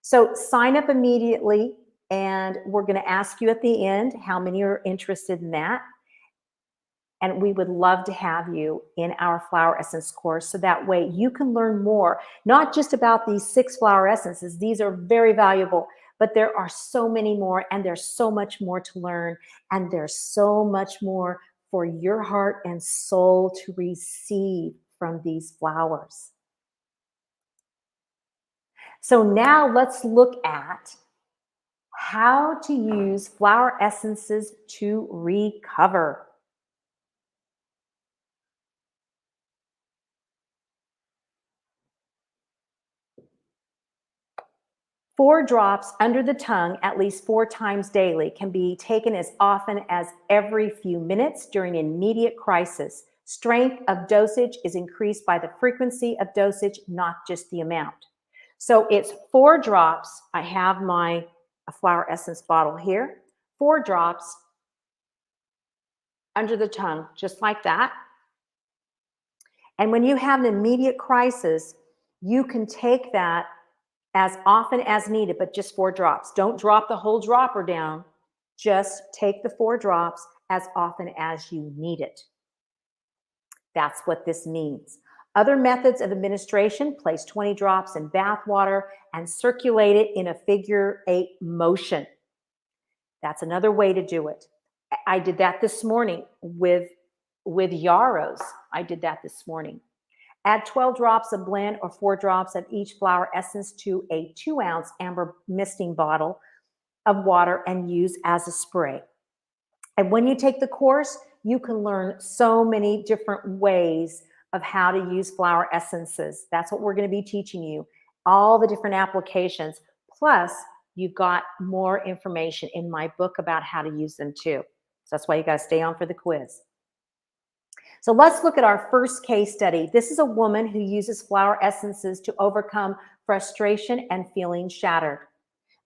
So sign up immediately, and we're going to ask you at the end how many are interested in that. And we would love to have you in our flower essence course, so that way you can learn more, not just about these 6 flower essences. These are very valuable, but there are so many more, and there's so much more to learn, and there's so much more for your heart and soul to receive from these flowers. So now let's look at how to use flower essences to recover. Four drops under the tongue at least 4 times daily can be taken as often as every few minutes during immediate crisis. Strength of dosage is increased by the frequency of dosage, not just the amount. So it's 4 drops. I have my flower essence bottle here. 4 drops under the tongue, just like that. And when you have an immediate crisis, you can take that as often as needed, but just 4 drops. Don't drop the whole dropper down. Just take the 4 drops as often as you need it. That's what this means. Other methods of administration: place 20 drops in bath water and circulate it in a figure 8 motion. That's another way to do it. I did that this morning with Yarrows. I did that this morning. Add 12 drops of blend or 4 drops of each flower essence to a 2-ounce amber misting bottle of water and use as a spray. And when you take the course, you can learn so many different ways of how to use flower essences. That's what we're going to be teaching you, all the different applications. Plus, you've got more information in my book about how to use them too. So that's why you got to stay on for the quiz. So let's look at our first case study. This is a woman who uses flower essences to overcome frustration and feeling shattered.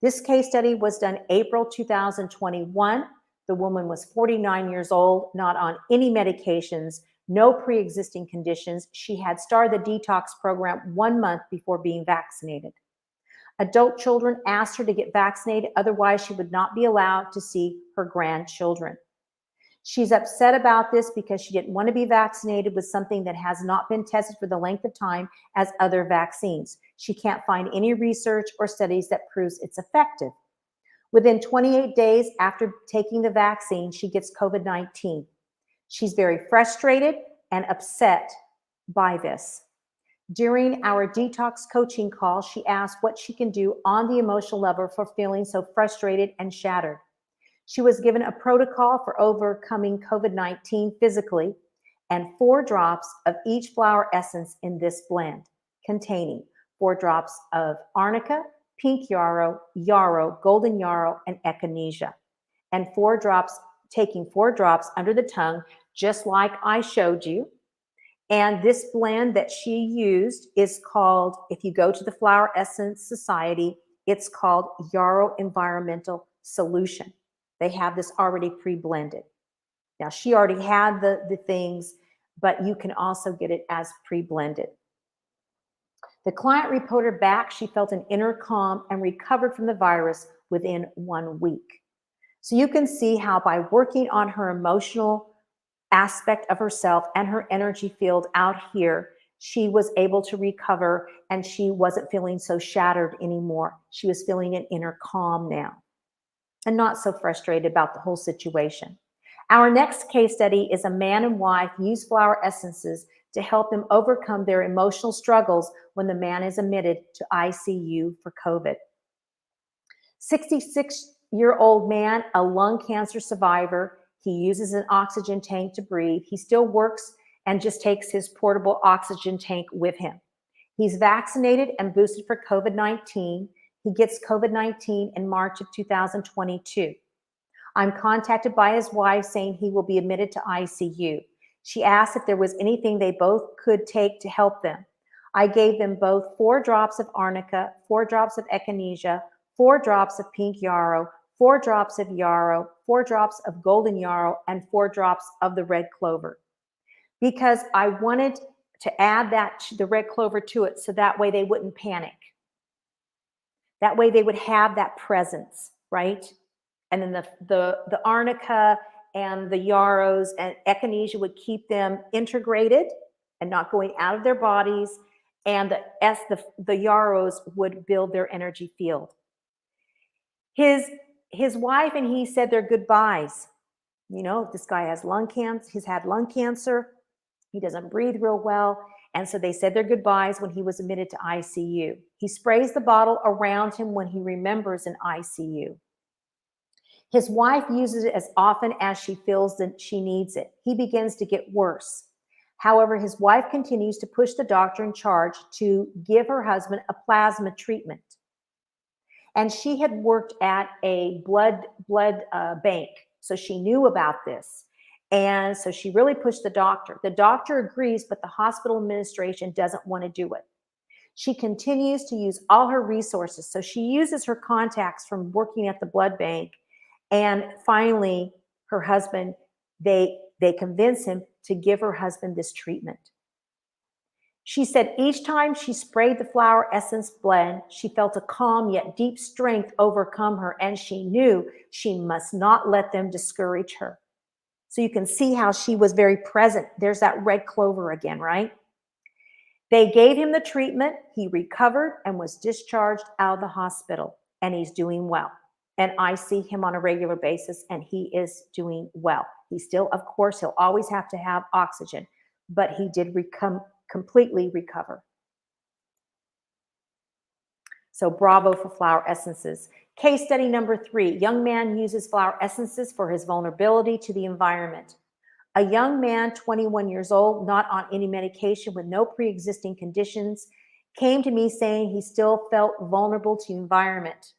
This case study was done April 2021. The woman was 49 years old, not on any medications, no pre-existing conditions. She had started the detox program 1 month before being vaccinated. Adult children asked her to get vaccinated, otherwise she would not be allowed to see her grandchildren. She's upset about this because she didn't want to be vaccinated with something that has not been tested for the length of time as other vaccines. She can't find any research or studies that proves it's effective. Within 28 days after taking the vaccine, she gets COVID-19. She's very frustrated and upset by this. During our detox coaching call, she asked what she can do on the emotional level for feeling so frustrated and shattered. She was given a protocol for overcoming COVID-19 physically and 4 drops of each flower essence in this blend, containing 4 drops of Arnica, pink yarrow, golden yarrow, and echinacea, and 4 drops, taking 4 drops under the tongue, just like I showed you. And this blend that she used is called, if you go to the Flower Essence Society, it's called Yarrow Environmental Solution. They have this already pre-blended. Now, she already had the things, but you can also get it as pre-blended. The client reported back she felt an inner calm and recovered from the virus within 1 week. So you can see how by working on her emotional aspect of herself and her energy field out here, she was able to recover and she wasn't feeling so shattered anymore. She was feeling an inner calm now and not so frustrated about the whole situation. Our next case study is a man and wife use flower essences to help them overcome their emotional struggles when the man is admitted to ICU for COVID. 66-year-old man, a lung cancer survivor. He uses an oxygen tank to breathe. He still works and just takes his portable oxygen tank with him. He's vaccinated and boosted for COVID-19. He gets COVID-19 in March of 2022. I'm contacted by his wife saying he will be admitted to ICU. She asked if there was anything they both could take to help them. I gave them both 4 drops of Arnica, 4 drops of echinacea, 4 drops of pink yarrow, 4 drops of yarrow, 4 drops of golden yarrow, and 4 drops of the red clover. Because I wanted to add the red clover to it so that way they wouldn't panic. That way they would have that presence, right? And then the Arnica and the yarrows and echinacea would keep them integrated and not going out of their bodies. And the yarrows would build their energy field. His wife and he said their goodbyes. You know, this guy has lung cancer. He's had lung cancer. He doesn't breathe real well. And so they said their goodbyes when he was admitted to ICU. He sprays the bottle around him when he remembers an ICU. His wife uses it as often as she feels that she needs it. He begins to get worse. However, his wife continues to push the doctor in charge to give her husband a plasma treatment. And she had worked at a blood bank, so she knew about this. And so she really pushed the doctor. The doctor agrees, but the hospital administration doesn't want to do it. She continues to use all her resources. So she uses her contacts from working at the blood bank. And finally, her husband, they convince him to give her husband this treatment. She said each time she sprayed the flower essence blend, she felt a calm yet deep strength overcome her, and she knew she must not let them discourage her. So you can see how she was very present. There's that red clover again, right? They gave him the treatment. He recovered and was discharged out of the hospital, and he's doing well. And I see him on a regular basis, and he is doing well. He still, of course, he'll always have to have oxygen, but he did completely recover. So bravo for flower essences. Case study number 3, young man uses flower essences for his vulnerability to the environment. A young man, 21 years old, not on any medication with no pre-existing conditions, came to me saying he still felt vulnerable to the environment.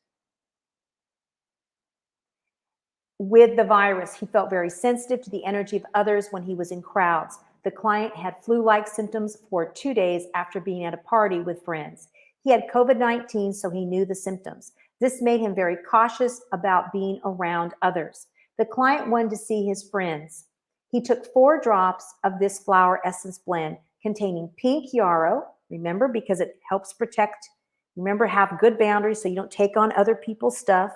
With the virus, he felt very sensitive to the energy of others when he was in crowds. The client had flu-like symptoms for 2 days after being at a party with friends. He had COVID-19, so he knew the symptoms. This made him very cautious about being around others. The client wanted to see his friends. He took 4 drops of this flower essence blend containing pink yarrow, remember, because it helps protect, remember, have good boundaries so you don't take on other people's stuff,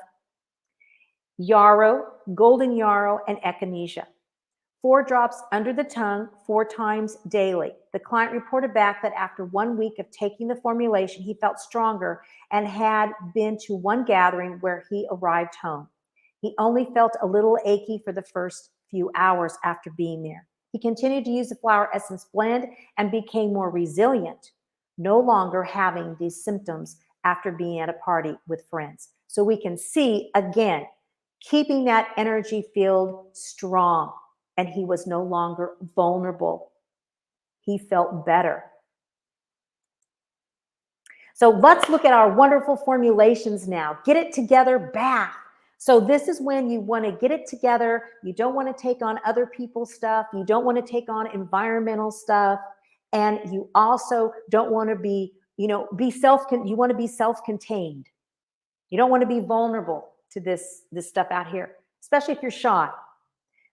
yarrow, golden yarrow, and echinacea. 4 drops under the tongue 4 times daily. The client reported back that after 1 week of taking the formulation, he felt stronger and had been to 1 gathering where he arrived home. He only felt a little achy for the first few hours after being there. He continued to use the flower essence blend and became more resilient, no longer having these symptoms after being at a party with friends. So we can see, again, keeping that energy field strong. And he was no longer vulnerable. He felt better. So let's look at our wonderful formulations now. Get it together bath. So this is when you want to get it together. You don't want to take on other people's stuff. You don't want to take on environmental stuff. And you also don't want to be, you want to be self-contained. You don't want to be vulnerable to this stuff out here, especially if you're shy.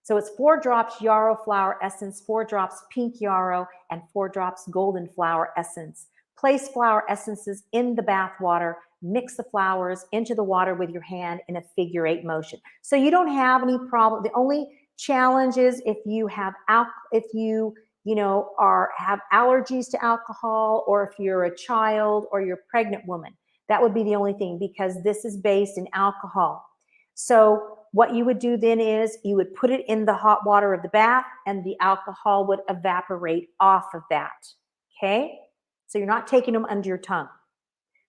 So it's 4 drops yarrow flower essence, 4 drops pink yarrow, and 4 drops golden flower essence. Place flower essences in the bath water. Mix the flowers into the water with your hand in a figure 8 motion. So you don't have any problem. The only challenge is if you have have allergies to alcohol, or if you're a child or you're a pregnant woman. That would be the only thing, because this is based in alcohol. So what you would do then is you would put it in the hot water of the bath, and the alcohol would evaporate off of that, okay? So you're not taking them under your tongue.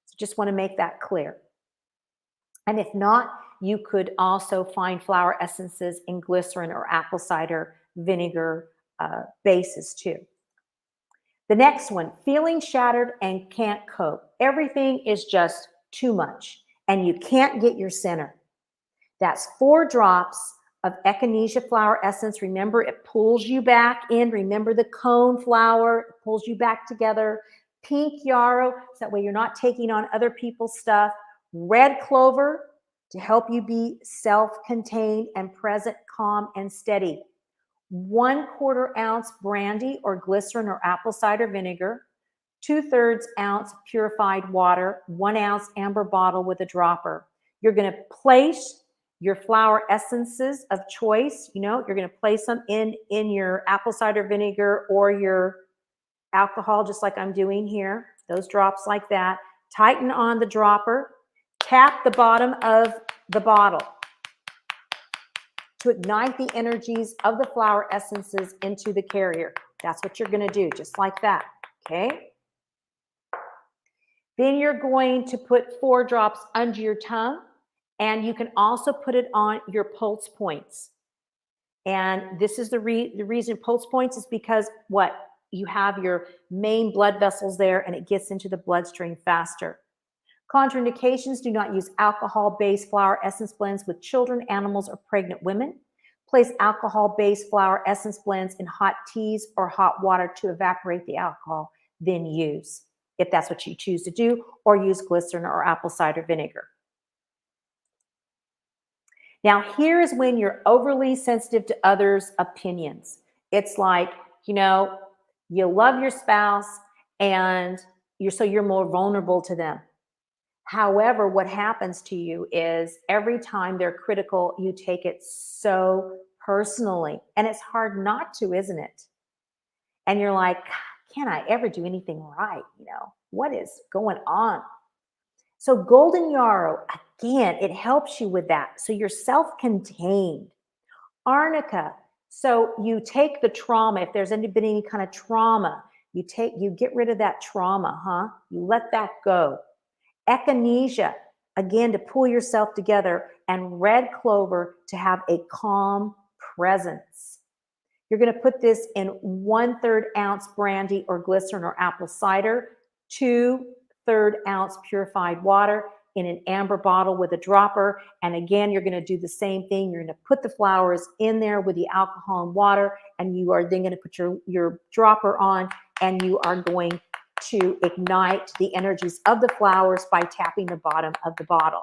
So just want to make that clear. And if not, you could also find flower essences in glycerin or apple cider vinegar bases too. The next one, feeling shattered and can't cope. Everything is just too much, and you can't get your center. That's 4 drops of echinacea flower essence. Remember, it pulls you back in. Remember the cone flower, it pulls you back together. Pink yarrow, so that way you're not taking on other people's stuff. Red clover to help you be self-contained and present, calm, and steady. 1/4 ounce brandy or glycerin or apple cider vinegar. 2/3 ounce purified water. 1 ounce amber bottle with a dropper. You're going to place your flower essences of choice. You're going to place them in your apple cider vinegar or your alcohol, just like I'm doing here. Those drops like that. Tighten on the dropper. Tap the bottom of the bottle to ignite the energies of the flower essences into the carrier. That's what you're going to do, just like that, okay? Then you're going to put 4 drops under your tongue, and you can also put it on your pulse points. And this is the reason pulse points is because what? You have your main blood vessels there, and it gets into the bloodstream faster. Contraindications: do not use alcohol-based flower essence blends with children, animals, or pregnant women. Place alcohol-based flower essence blends in hot teas or hot water to evaporate the alcohol, then use, if that's what you choose to do, or use glycerin or apple cider vinegar. Now, here is when you're overly sensitive to others' opinions. It's like, you love your spouse and you're more vulnerable to them. However, what happens to you is every time they're critical, you take it so personally. And it's hard not to, isn't it? And you're like, can I ever do anything right? What is going on? So golden yarrow, again, it helps you with that. So you're self-contained. Arnica, so you take the trauma, if there's been any kind of trauma, you get rid of that trauma, You let that go. Echinacea, again, to pull yourself together, and red clover to have a calm presence. You're going to put this in 1/3 ounce brandy or glycerin or apple cider, 2/3 ounce purified water in an amber bottle with a dropper. And again, you're going to do the same thing. You're going to put the flowers in there with the alcohol and water, and you are then going to put your dropper on, and you are going to ignite the energies of the flowers by tapping the bottom of the bottle.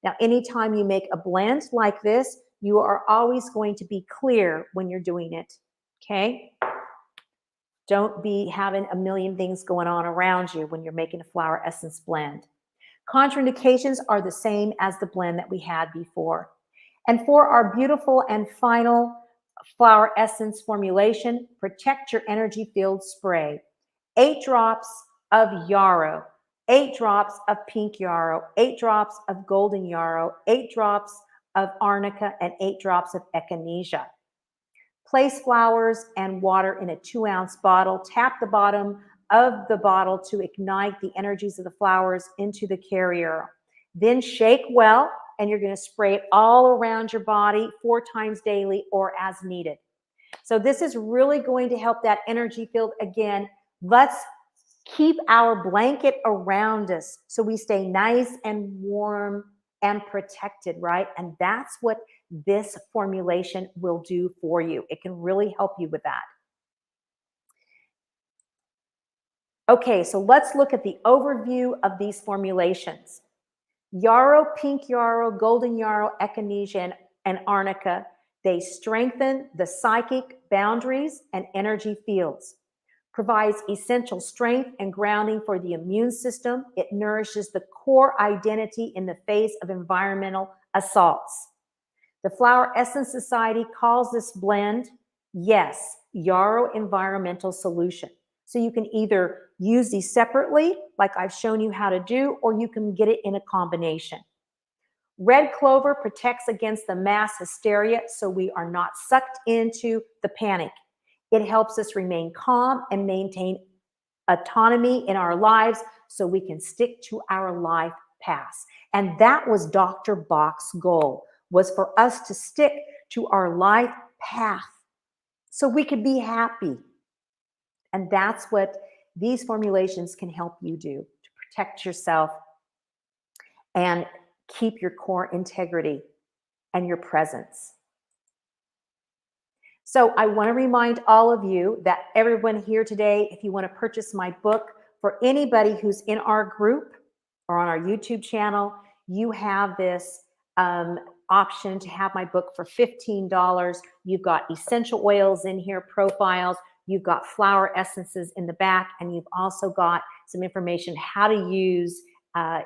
Now, anytime you make a blend like this, you are always going to be clear when you're doing it, okay? Don't be having a million things going on around you when you're making a flower essence blend. Contraindications are the same as the blend that we had before. And for our beautiful and final flower essence formulation, Protect Your Energy Field Spray. 8 drops of yarrow, 8 drops of pink yarrow, 8 drops of golden yarrow, 8 drops of arnica, and 8 drops of echinacea. Place flowers and water in a 2-ounce bottle. Tap the bottom of the bottle to ignite the energies of the flowers into the carrier. Then shake well, and you're going to spray it all around your body 4 times daily or as needed. So this is really going to help that energy field. Again, let's keep our blanket around us so we stay nice and warm and protected, right? And that's what this formulation will do for you. It can really help you with that. Okay, so let's look at the overview of these formulations. Yarrow, pink yarrow, golden yarrow, echinacea, and arnica, they strengthen the psychic boundaries and energy fields, provides essential strength and grounding for the immune system. It nourishes the core identity in the face of environmental assaults. The Flower Essence Society calls this blend, yes, Yarrow Environmental Solution. So you can either use these separately, like I've shown you how to do, or you can get it in a combination. Red clover protects against the mass hysteria, so we are not sucked into the panic. It helps us remain calm and maintain autonomy in our lives so we can stick to our life paths. And that was Dr. Bach's goal, was for us to stick to our life path so we could be happy. And that's what these formulations can help you do, to protect yourself and keep your core integrity and your presence. So I want to remind all of you that everyone here today, if you want to purchase my book, for anybody who's in our group or on our YouTube channel, you have this option to have my book for $15. You've got essential oils in here, profiles. You've got flower essences in the back, and you've also got some information how to use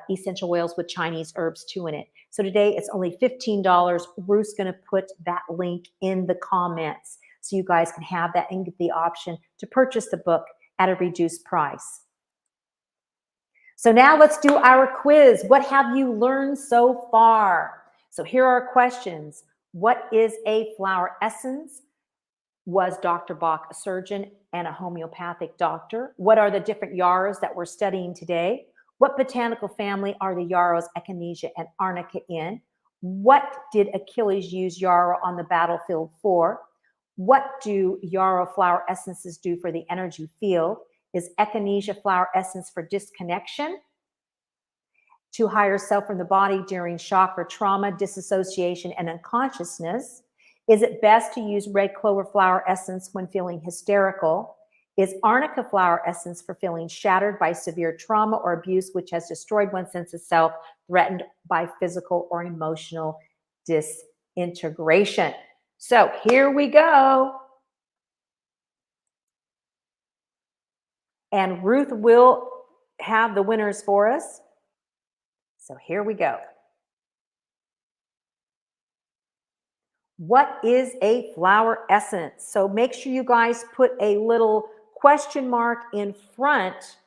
essential oils with Chinese herbs too in it. So today it's only $15. Ruth's going to put that link in the comments so you guys can have that and get the option to purchase the book at a reduced price. So now let's do our quiz. What have you learned so far? So here are questions. What is a flower essence? Was Dr. Bach a surgeon and a homeopathic doctor? What are the different yarrows that we're studying today? What botanical family are the yarrows, echinacea, and arnica in? What did Achilles use yarrow on the battlefield for? What do yarrow flower essences do for the energy field? Is echinacea flower essence for disconnection to higher self from the body during shock or trauma, disassociation, and unconsciousness? Is it best to use red clover flower essence when feeling hysterical? Is arnica flower essence for feeling shattered by severe trauma or abuse, which has destroyed one's sense of self, threatened by physical or emotional disintegration? So here we go. And Ruth will have the winners for us. So here we go. What is a flower essence? So make sure you guys put a little question mark in front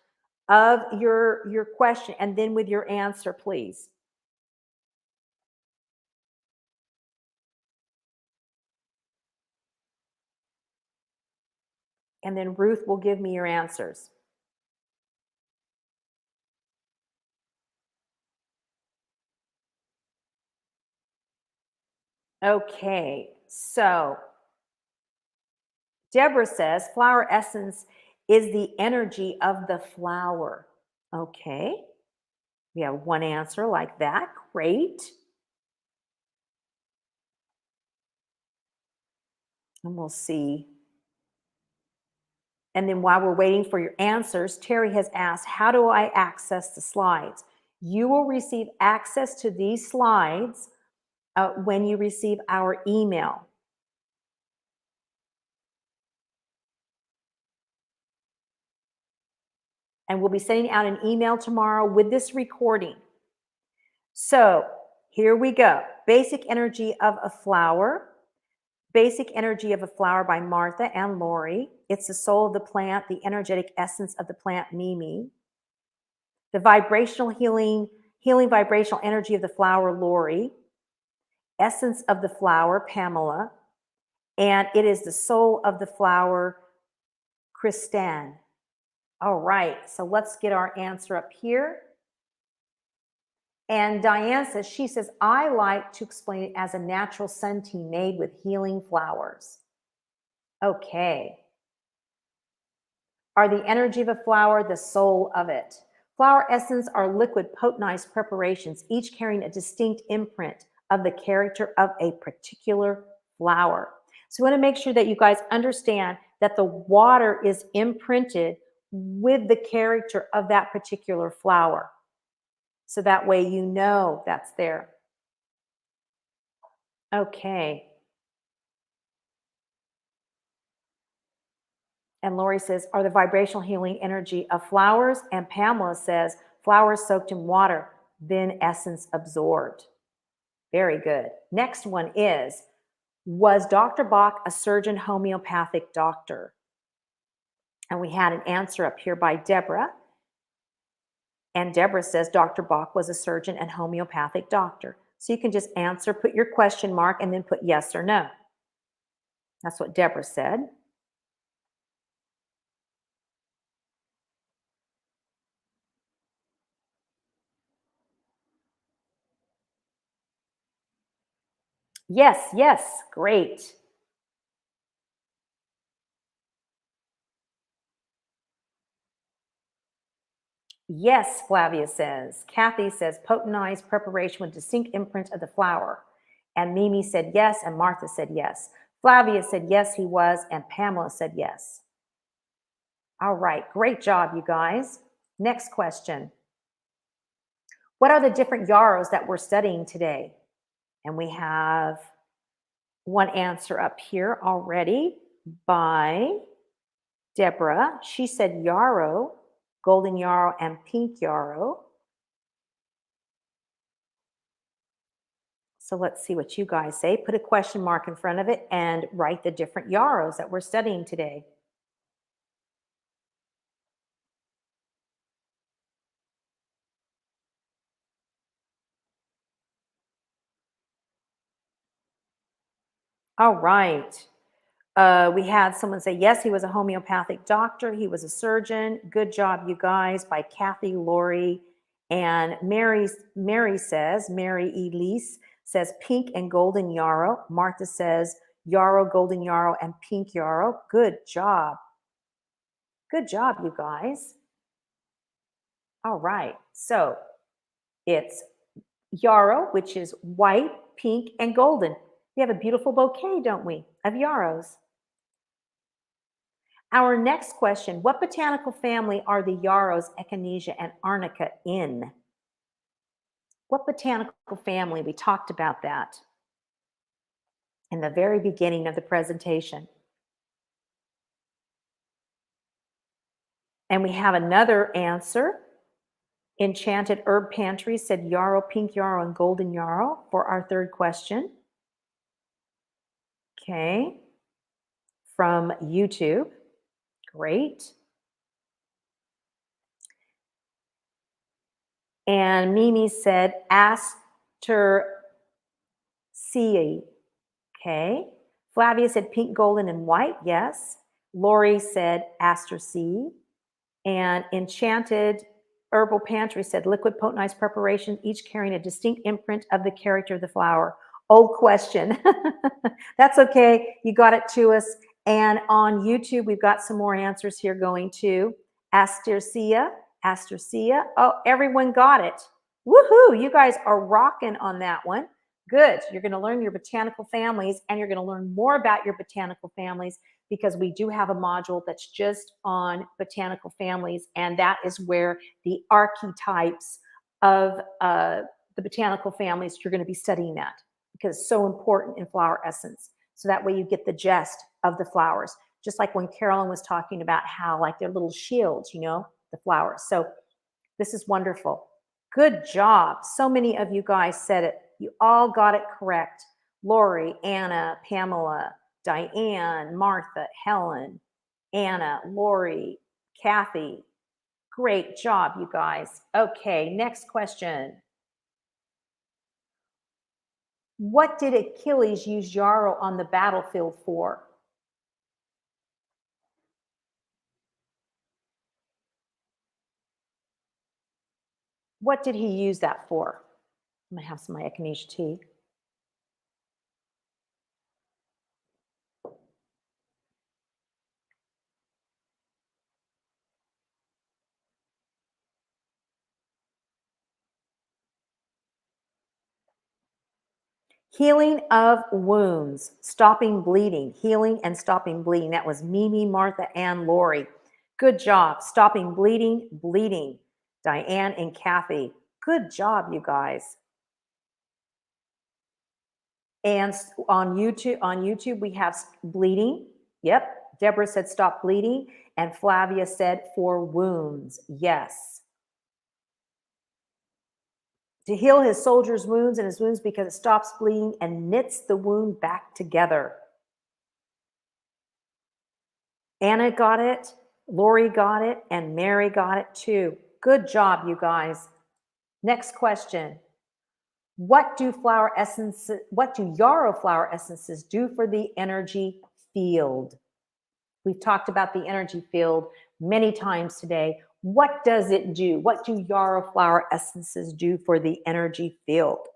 of your question and then with your answer, please. And then Ruth will give me your answers. Okay, so Deborah says flower essence is the energy of the flower. Okay, we have one answer like that. Great. And we'll see. And then while we're waiting for your answers, Terry has asked, how do I access the slides? You will receive access to these slides when you receive our email. And we'll be sending out an email tomorrow with this recording. So here we go. Basic Energy of a Flower. Basic Energy of a Flower by Martha and Lorrie. It's the soul of the plant, the energetic essence of the plant, Mimi. The vibrational healing vibrational energy of the flower, Lorrie. Essence of the flower, Pamela. And it is the soul of the flower, Kristan. All right, so let's get our answer up here. And Diane says, she says, I like to explain it as a natural sun tea made with healing flowers. Okay. Are the energy of a flower the soul of it? Flower essence are liquid, potentized preparations, each carrying a distinct imprint of the character of a particular flower. So we want to make sure that you guys understand that the water is imprinted with the character of that particular flower. So that way you know that's there. Okay. And Lorrie says, are the vibrational healing energy of flowers? And Pamela says, flowers soaked in water, then essence absorbed. Very good. Next one is, was Dr. Bach a surgeon homeopathic doctor? And we had an answer up here by Deborah. And Deborah says Dr. Bach was a surgeon and homeopathic doctor. So you can just answer, put your question mark, and then put yes or no. That's what Deborah said. Yes, yes, great. Yes, Flavia says. Kathy says, potentized preparation with distinct imprint of the flower. And Mimi said yes, and Martha said yes. Flavia said yes, he was, and Pamela said yes. All right, great job, you guys. Next question. What are the different yarrows that we're studying today? And we have one answer up here already by Deborah. She said yarrow, golden yarrow, and pink yarrow. So let's see what you guys say. Put a question mark in front of it and write the different yarrows that we're studying today. All right. We had someone say, yes, he was a homeopathic doctor. He was a surgeon. Good job, you guys, by Kathy, Lorrie, and Mary Elise says pink and golden yarrow. Martha says yarrow, golden yarrow, and pink yarrow. Good job. Good job, you guys. All right. So it's yarrow, which is white, pink, and golden. We have a beautiful bouquet, don't we, of yarrows. Our next question, what botanical family are the yarrows, echinacea, and arnica in? What botanical family? We talked about that in the very beginning of the presentation. And we have another answer. Enchanted Herb Pantry said yarrow, pink yarrow, and golden yarrow for our third question. Okay. From YouTube. Great. And Mimi said Aster C. Okay. Flavia said pink, golden, and white. Yes. Lorrie said Aster C. And Enchanted Herbal Pantry said liquid potentized preparation, each carrying a distinct imprint of the character of the flower. Old question. That's okay. You got it to us. And on YouTube, we've got some more answers here going to Astercia. Astercia. Oh, everyone got it. Woohoo. You guys are rocking on that one. Good. You're going to learn your botanical families, and you're going to learn more about your botanical families, because we do have a module that's just on botanical families, and that is where the archetypes of the botanical families, you're going to be studying that, because it's so important in flower essence. So that way you get the gist of the flowers. Just like when Carolyn was talking about how like they're little shields, you know, the flowers. So this is wonderful. Good job. So many of you guys said it. You all got it correct. Lorrie, Anna, Pamela, Diane, Martha, Helen, Anna, Lorrie, Kathy. Great job, you guys. Okay, next question. What did Achilles use Yarrow on the battlefield for? What did he use that for? I'm going to have some of my echinacea tea. Healing of wounds, stopping bleeding, healing and stopping bleeding. That was Mimi, Martha, and Lorrie. Good job. Stopping bleeding, bleeding. Diane and Kathy. Good job, you guys. And on YouTube, we have bleeding. Yep. Deborah said stop bleeding. And Flavia said for wounds. Yes. To heal his soldier's wounds and his wounds because it stops bleeding and knits the wound back together. Anna got it, Lorrie got it, and Mary got it too. Good job, you guys. Next question. What do Yarrow flower essences do for the energy field? We've talked about the energy field many times today. What does it do? What do Yarrow flower essences do for the energy field?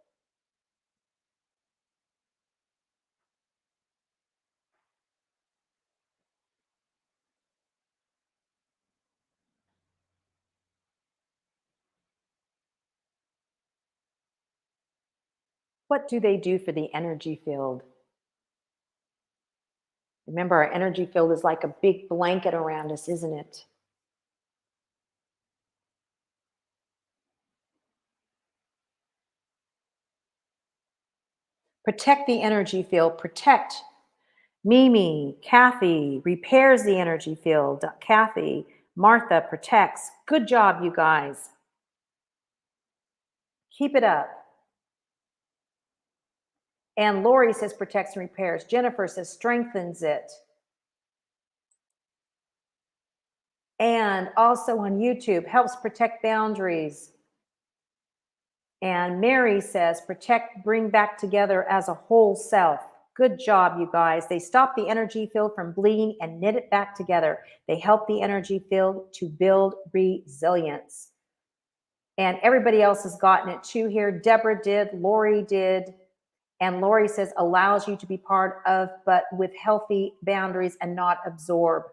What do they do for the energy field? Remember, our energy field is like a big blanket around us, isn't it? Protect the energy field. Protect. Mimi, Kathy repairs the energy field. Kathy, Martha protects. Good job, you guys. Keep it up. And Lorrie says protects and repairs. Jennifer says strengthens it. And also on YouTube, helps protect boundaries. And Mary says protect, bring back together as a whole self. Good job, you guys. They stop the energy field from bleeding and knit it back together. They help the energy field to build resilience. And everybody else has gotten it too here. Deborah did, Lorrie did. And Lorrie says allows you to be part of, but with healthy boundaries and not absorb.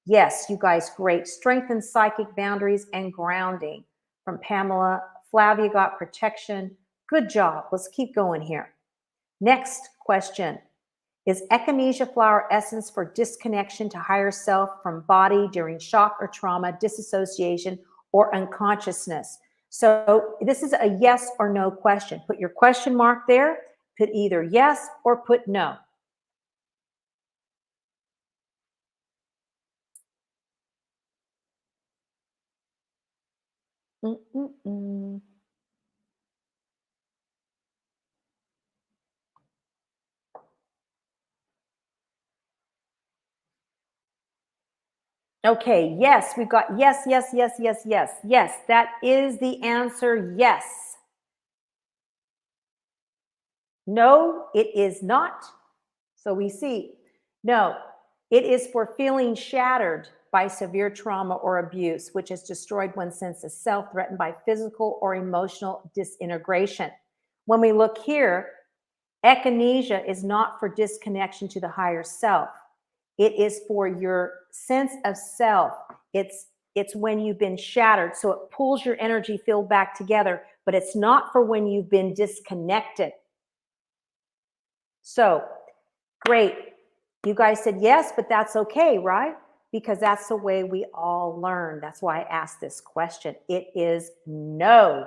Yes, you guys, great. Strengthen psychic boundaries and grounding from Pamela. Flavia got protection. Good job. Let's keep going here. Next question. Is echinacea flower essence for disconnection to higher self from body during shock or trauma, disassociation, or unconsciousness? So this is a yes or no question. Put your question mark there. Put either yes or put no. Mm-mm-mm. Okay, yes, we've got yes, yes, yes, yes, yes, yes. That is the answer, yes. No, it is not. So we see, no, it is for feeling shattered by severe trauma or abuse, which has destroyed one's sense of self, threatened by physical or emotional disintegration. When we look here, echinacea is not for disconnection to the higher self. It is for your sense of self. It's when you've been shattered. So it pulls your energy field back together, but it's not for when you've been disconnected. So great. You guys said yes, but that's okay, right? Because that's the way we all learn. That's why I asked this question. It is no.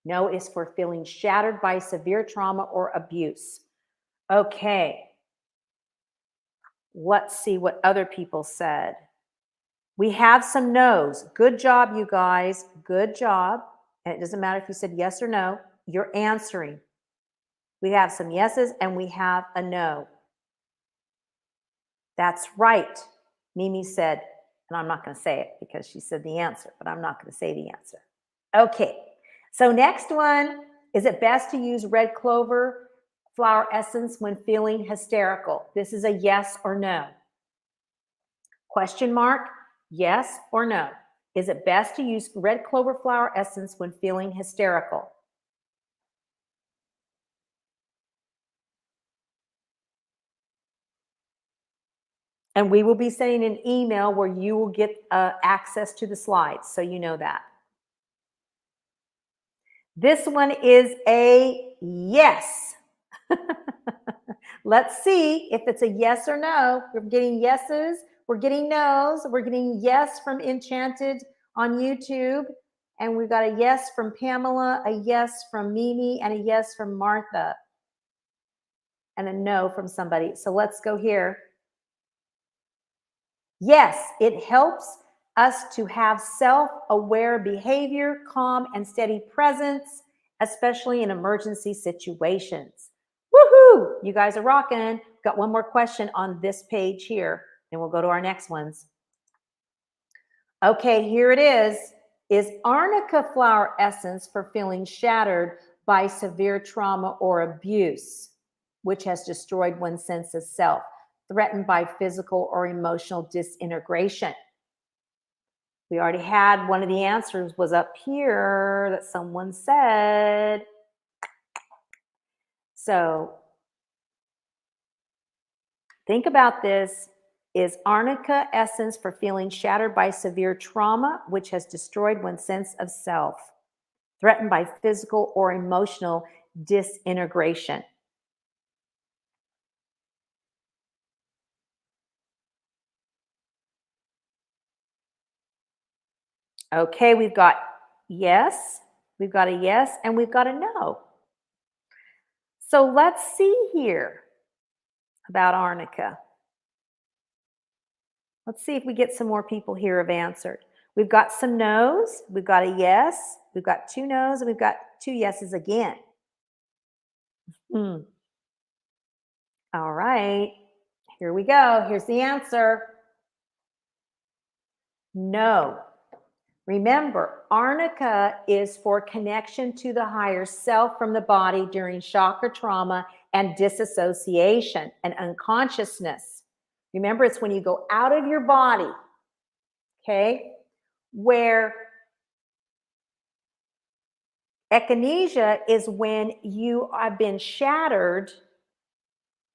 No is for feeling shattered by severe trauma or abuse. Okay. Let's see what other people said. We have some no's. Good job, you guys. Good job. And it doesn't matter if you said yes or no. You're answering. We have some yeses and we have a no. That's right. Mimi said, and I'm not going to say it because she said the answer, but I'm not going to say the answer. Okay. So next one, is it best to use red clover flower essence when feeling hysterical? This is a yes or no. Question mark, yes or no. Is it best to use red clover flower essence when feeling hysterical? And we will be sending an email where you will get access to the slides, so you know that. This one is a yes. Let's see if it's a yes or no. We're getting yeses, we're getting no's, we're getting yes from Enchanted on YouTube, and we've got a yes from Pamela, a yes from Mimi, and a yes from Martha, and a no from somebody. So let's go here. Yes, it helps us to have self-aware behavior, calm and steady presence, especially in emergency situations. Woohoo! You guys are rocking. Got one more question on this page here, and we'll go to our next ones. Okay, here it is. Is Arnica flower essence for feeling shattered by severe trauma or abuse, which has destroyed one's sense of self, threatened by physical or emotional disintegration? We already had one of the answers was up here that someone said. So think about this. Is Arnica essence for feeling shattered by severe trauma, which has destroyed one's sense of self, threatened by physical or emotional disintegration? Okay, we've got yes, we've got a yes, and we've got a no. So let's see here about Arnica. Let's see if we get some more people here have answered. We've got some no's, we've got a yes, we've got two no's, and we've got two yeses again. All right, here we go. Here's the answer. No. Remember, Arnica is for connection to the higher self from the body during shock or trauma and disassociation and unconsciousness. Remember, it's when you go out of your body, okay, where echinacea is when you have been shattered,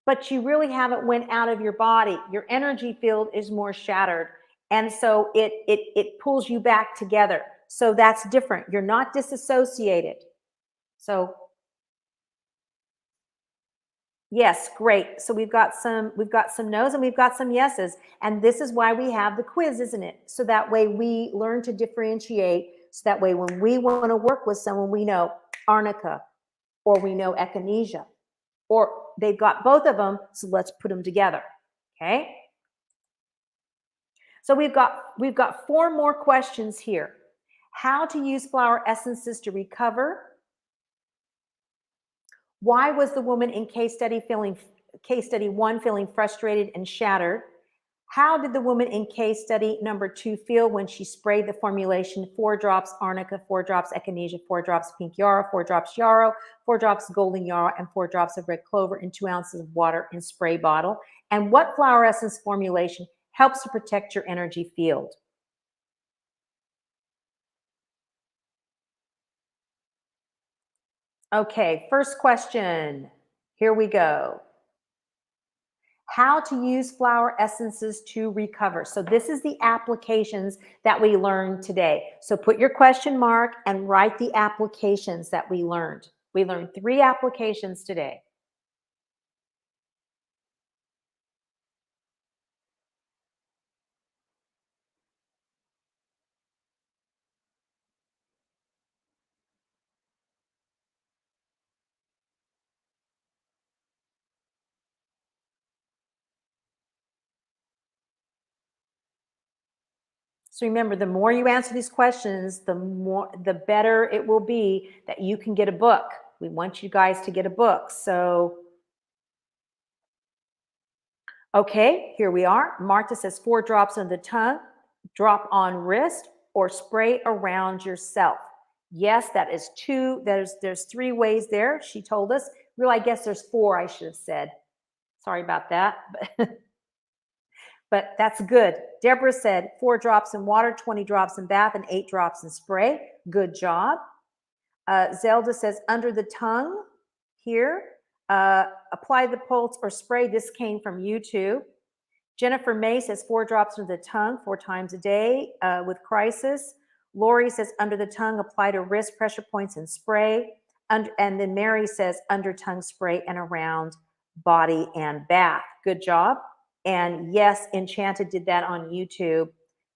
but you really haven't went out of your body. Your energy field is more shattered. And so it pulls you back together. So that's different. You're not disassociated. So yes, great. So we've got some no's and we've got some yeses. And this is why we have the quiz, isn't it? So that way we learn to differentiate. So that way when we want to work with someone, we know Arnica or we know echinacea, or they've got both of them. So let's put them together. Okay. So we've got 4 more questions here. How to use flower essences to recover. Why was the woman in case study 1 feeling frustrated and shattered? How did the woman in case study number 2 feel when she sprayed the formulation 4 drops Arnica, 4 drops Echinacea, 4 drops pink Yarrow, 4 drops Yarrow, 4 drops golden Yarrow, and 4 drops of red clover in 2 ounces of water in spray bottle? And what flower essence formulation helps to protect your energy field? Okay, first question. Here we go. How to use flower essences to recover. So this is the applications that we learned today. So put your question mark and write the applications that we learned. We learned 3 applications today. So remember, the more you answer these questions, the better it will be that you can get a book. We want you guys to get a book. So, okay, here we are. Martha says 4 drops on the tongue, drop on wrist, or spray around yourself. Yes, that is 2. There's 3 ways there. She told us. Really, I guess there's 4, I should have said. Sorry about that. But that's good. Deborah said 4 drops in water, 20 drops in bath, and 8 drops in spray. Good job. Zelda says under the tongue here. Apply the pulse or spray. This came from YouTube. Jennifer May says 4 drops under the tongue 4 times a day with crisis. Lorrie says under the tongue, apply to wrist pressure points and spray. And then Mary says under tongue spray and around body and bath. Good job. And yes, Enchanted did that on YouTube.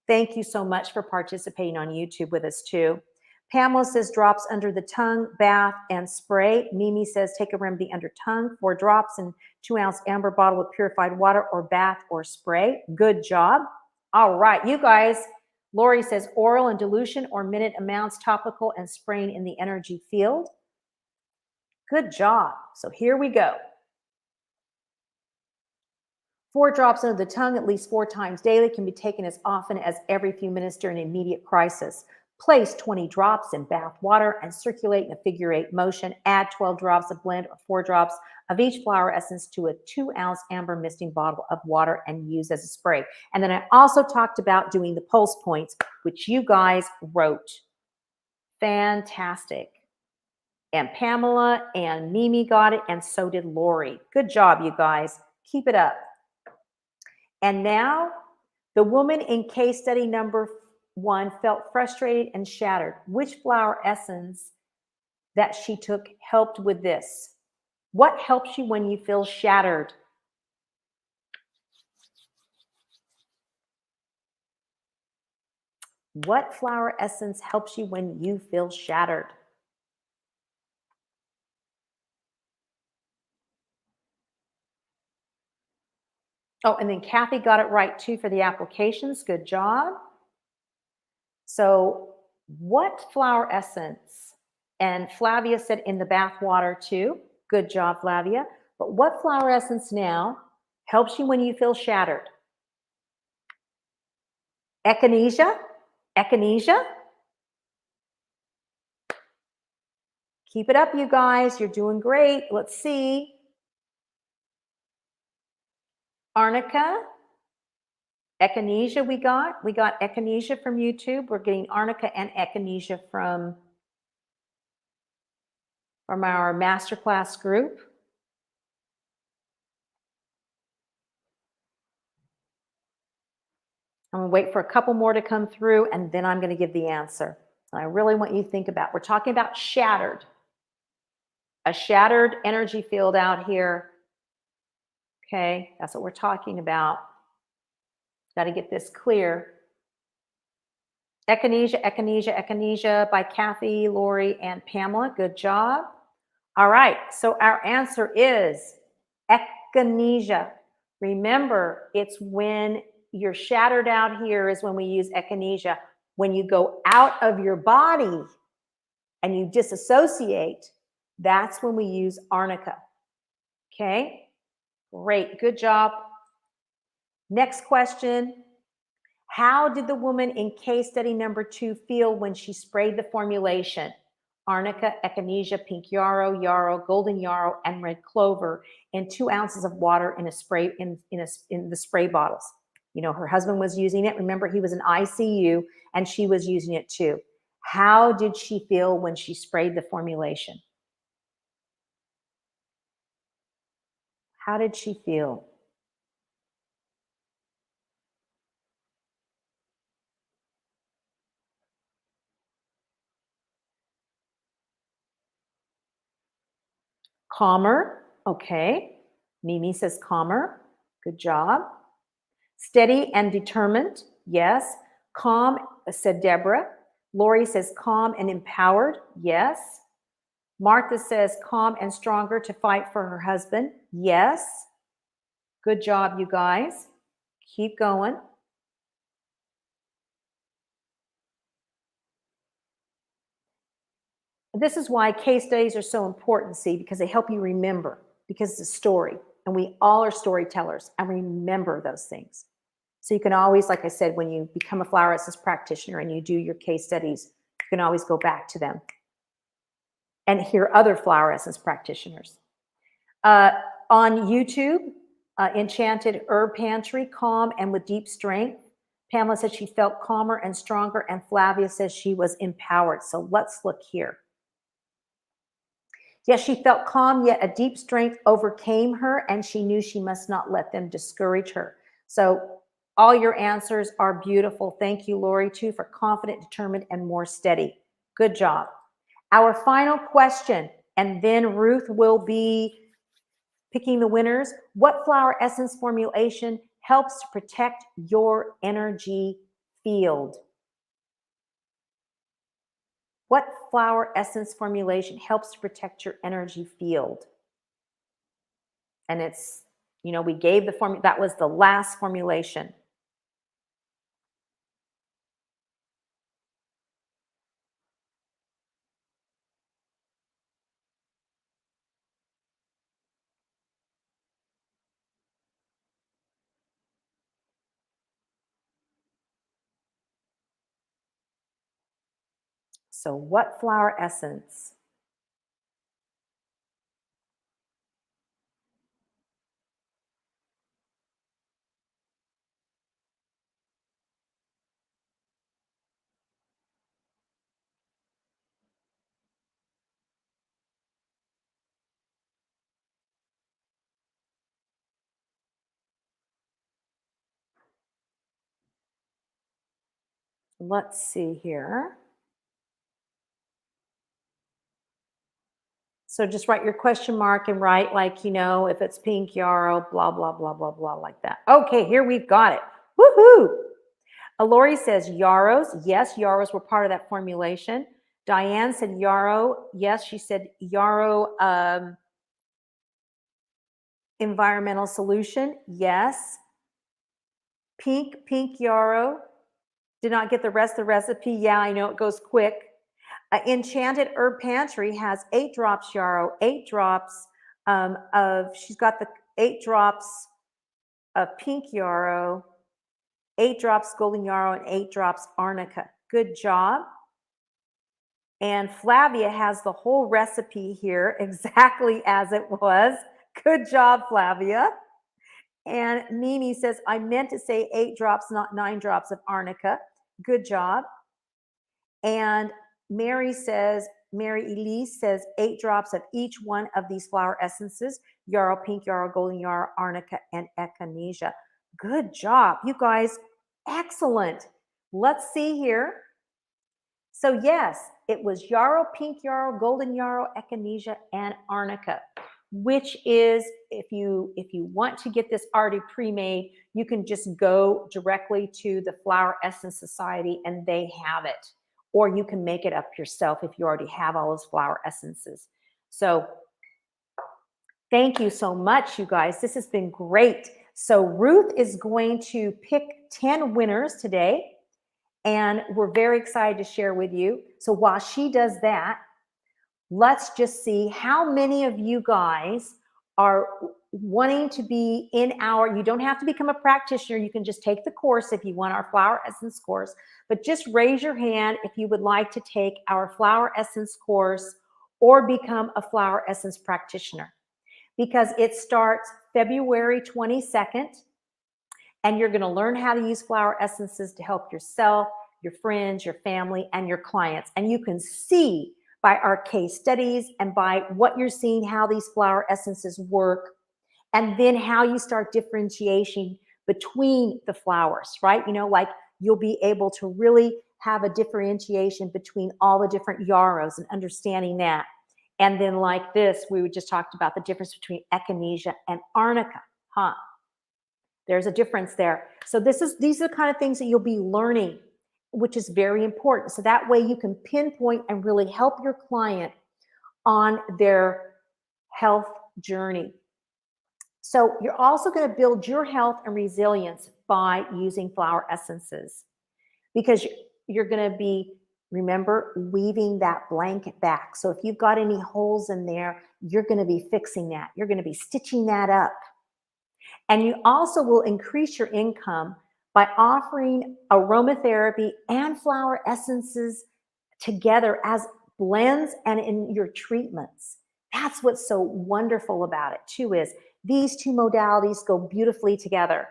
Thank you so much for participating on YouTube with us too. Pamela says drops under the tongue, bath, and spray. Mimi says take a remedy under tongue, 4 drops in 2-ounce amber bottle with purified water or bath or spray. Good job. All right, you guys. Lori says oral and dilution or minute amounts, topical and spraying in the energy field. Good job. So here we go. 4 drops under the tongue at least 4 times daily can be taken as often as every few minutes during an immediate crisis. Place 20 drops in bath water and circulate in a figure-8 motion. Add 12 drops of blend or 4 drops of each flower essence to a 2-ounce amber misting bottle of water and use as a spray. And then I also talked about doing the pulse points, which you guys wrote. Fantastic. And Pamela and Mimi got it, and so did Lori. Good job, you guys. Keep it up. And now, the woman in case study number 1 felt frustrated and shattered. Which flower essence that she took helped with this? What helps you when you feel shattered? What flower essence helps you when you feel shattered? Oh, and then Kathy got it right too for the applications. Good job. So what flower essence? And Flavia said in the bath water too. Good job, Flavia. But what flower essence now helps you when you feel shattered? Echinacea? Echinacea? Keep it up, you guys. You're doing great. Let's see. Arnica? Echinacea we got Echinacea from YouTube. We're getting Arnica and Echinacea from our masterclass group. I'm going to wait for a couple more to come through, and then I'm going to give the answer. And I really want you to think about, we're talking about shattered. A shattered energy field out here. Okay, that's what we're talking about. Got to get this clear. Echinacea, Echinacea, Echinacea by Kathy, Lori, and Pamela. Good job. All right, so our answer is Echinacea. Remember, it's when you're shattered out here is when we use Echinacea. When you go out of your body and you disassociate, that's when we use Arnica. Okay, great, good job. Next question. How did the woman in case study number 2 feel when she sprayed the formulation? Arnica, echinacea, pink yarrow, golden yarrow, and red clover in 2 ounces of water in a spray in the spray bottles. You know, her husband was using it. Remember, he was in ICU and she was using it too. How did she feel when she sprayed the formulation? How did she feel? Calmer. Okay. Mimi says calmer. Good job. Steady and determined. Yes. Calm, said Deborah. Lorrie says calm and empowered. Yes. Martha says calm and stronger to fight for her husband. Yes. Good job, you guys. Keep going. This is why case studies are so important, see, because they help you remember, because it's a story. And we all are storytellers and remember those things. So you can always, like I said, when you become a flower essence practitioner and you do your case studies, you can always go back to them and hear other flower essence practitioners. On YouTube, Enchanted Herb Pantry, calm and with deep strength. Pamela said she felt calmer and stronger, and Flavia says she was empowered. So let's look here. Yes, she felt calm, yet a deep strength overcame her, and she knew she must not let them discourage her. So all your answers are beautiful. Thank you, Lorrie, too, for confident, determined, and more steady. Good job. Our final question, and then Ruth will be picking the winners. What flower essence formulation helps to protect your energy field? What flower essence formulation helps to protect your energy field? And it's, you know, we gave the formula, that was the last formulation. So what flower essence? Let's see here. So just write your question mark and write, like, you know, if it's pink yarrow, blah, blah, blah, blah, blah, like that. Okay, here we've got it. Woohoo! Lorrie says yarrows. Yes, yarrows were part of that formulation. Diane said yarrow. Yes, she said yarrow environmental solution. Yes. Pink yarrow. Did not get the rest of the recipe. Yeah, I know it goes quick. Enchanted Herb Pantry has 8 drops yarrow, 8 drops she's got the 8 drops of pink yarrow, 8 drops golden yarrow, and 8 drops arnica. Good job. And Flavia has the whole recipe here exactly as it was. Good job, Flavia. And Mimi says, I meant to say 8 drops, not 9 drops of arnica. Good job. And Mary Elise says 8 drops of each one of these flower essences: yarrow, pink yarrow, golden yarrow, arnica, and echinacea. Good job, you guys. Excellent. Let's see here. So yes, it was yarrow, pink yarrow, golden yarrow, echinacea, and arnica, which is, if you want to get this already pre-made, you can just go directly to the Flower Essence Society and they have it. Or you can make it up yourself if you already have all those flower essences. So thank you so much, you guys. This has been great. So Ruth is going to pick 10 winners today. and we're very excited to share with you. So while she does that, let's just see how many of you guys are wanting to be in our, you don't have to become a practitioner. You can just take the course if you want our flower essence course, but just raise your hand if you would like to take our flower essence course or become a flower essence practitioner, because it starts February 22nd, and you're going to learn how to use flower essences to help yourself, your friends, your family, and your clients. And you can see by our case studies and by what you're seeing, how these flower essences work, and then how you start differentiating between the flowers, right? You know, like you'll be able to really have a differentiation between all the different yarrows and understanding that. And then like this, we just talked about the difference between echinacea and arnica, huh? There's a difference there. So these are the kind of things that you'll be learning, which is very important. So that way you can pinpoint and really help your client on their health journey. So you're also going to build your health and resilience by using flower essences, because you're going to be, remember, weaving that blanket back. So if you've got any holes in there, you're going to be fixing that. You're going to be stitching that up. And you also will increase your income by offering aromatherapy and flower essences together as blends and in your treatments. That's what's so wonderful about it too, is these two modalities go beautifully together.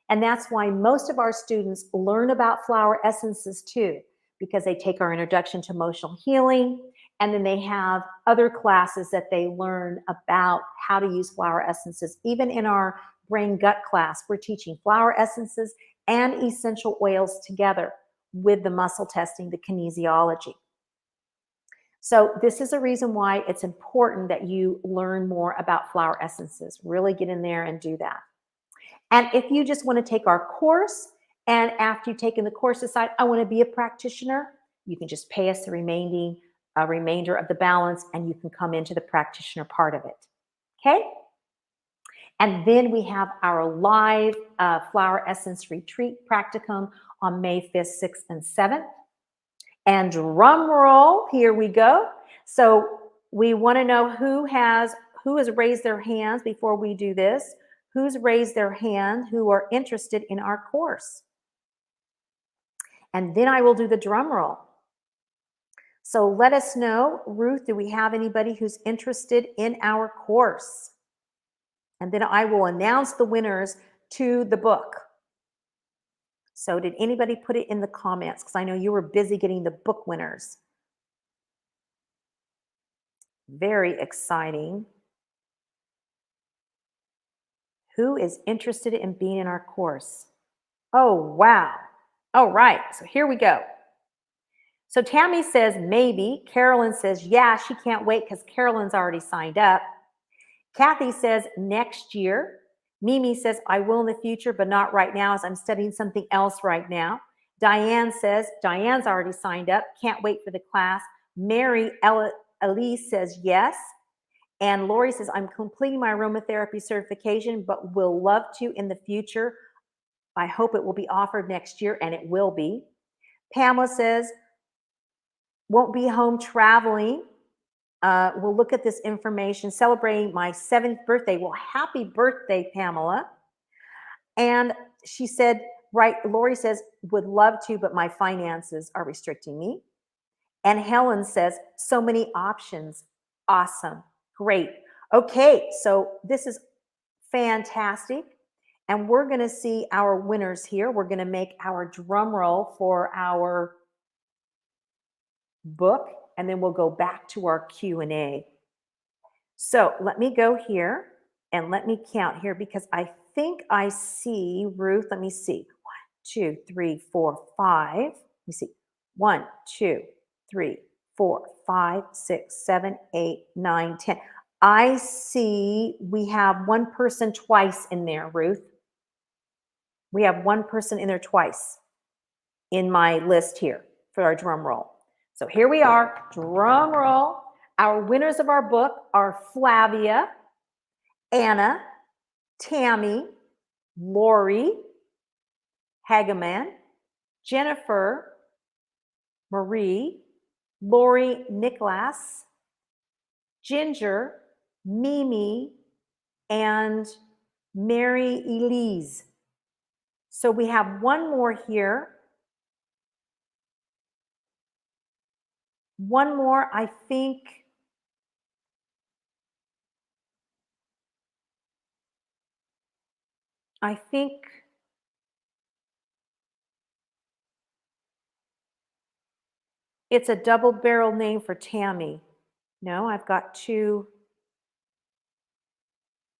And that's why most of our students learn about flower essences too, because they take our introduction to emotional healing, and then they have other classes that they learn about how to use flower essences. Even in our brain gut class, we're teaching flower essences and essential oils together with the muscle testing, the kinesiology. So this is a reason why it's important that you learn more about flower essences. Really get in there and do that. And if you just want to take our course, and after you've taken the course, decide, I want to be a practitioner, you can just pay us the remainder of the balance, and you can come into the practitioner part of it. Okay? And then we have our live flower essence retreat practicum on May 5th, 6th, and 7th. And drum roll, here we go. So we want to know who has raised their hands before we do this. Who's raised their hand who are interested in our course? And then I will do the drum roll. So let us know, Ruth, do we have anybody who's interested in our course? And then I will announce the winners to the book. So did anybody put it in the comments? Because I know you were busy getting the book winners. Very exciting. Who is interested in being in our course? Oh, wow. All right, so here we go. So Tammy says maybe. Carolyn says, yeah, she can't wait because Carolyn's already signed up. Kathy says next year. Mimi says, I will in the future, but not right now, as I'm studying something else right now. Diane says, Diane's already signed up. Can't wait for the class. Mary Elise says yes. And Lorrie says, I'm completing my aromatherapy certification, but will love to in the future. I hope it will be offered next year, and it will be. Pamela says, won't be home traveling. We'll look at this information, celebrating my 7th birthday. Well, happy birthday, Pamela. And she said, right, Lorrie says, would love to, but my finances are restricting me. And Helen says, so many options. Awesome. Great. Okay, so this is fantastic. And we're going to see our winners here. We're going to make our drum roll for our book, and then we'll go back to our Q&A. So let me go here and let me count here, because I think I see Ruth. Let me see. 1, 2, 3, 4, 5. Let me see. 1, 2, 3, 4, 5, 6, 7, 8, 9, 10. I see we have one person twice in there, Ruth. We have one person in there twice in my list here for our drum roll. So here we are, drum roll. Our winners of our book are Flavia, Anna, Tammy, Lorrie, Hageman, Jennifer, Marie, Lorrie Nicholas, Ginger, Mimi, and Mary Elise. So we have one more here. One more, I think. It's a double barrel name for Tammy. No, I've got two.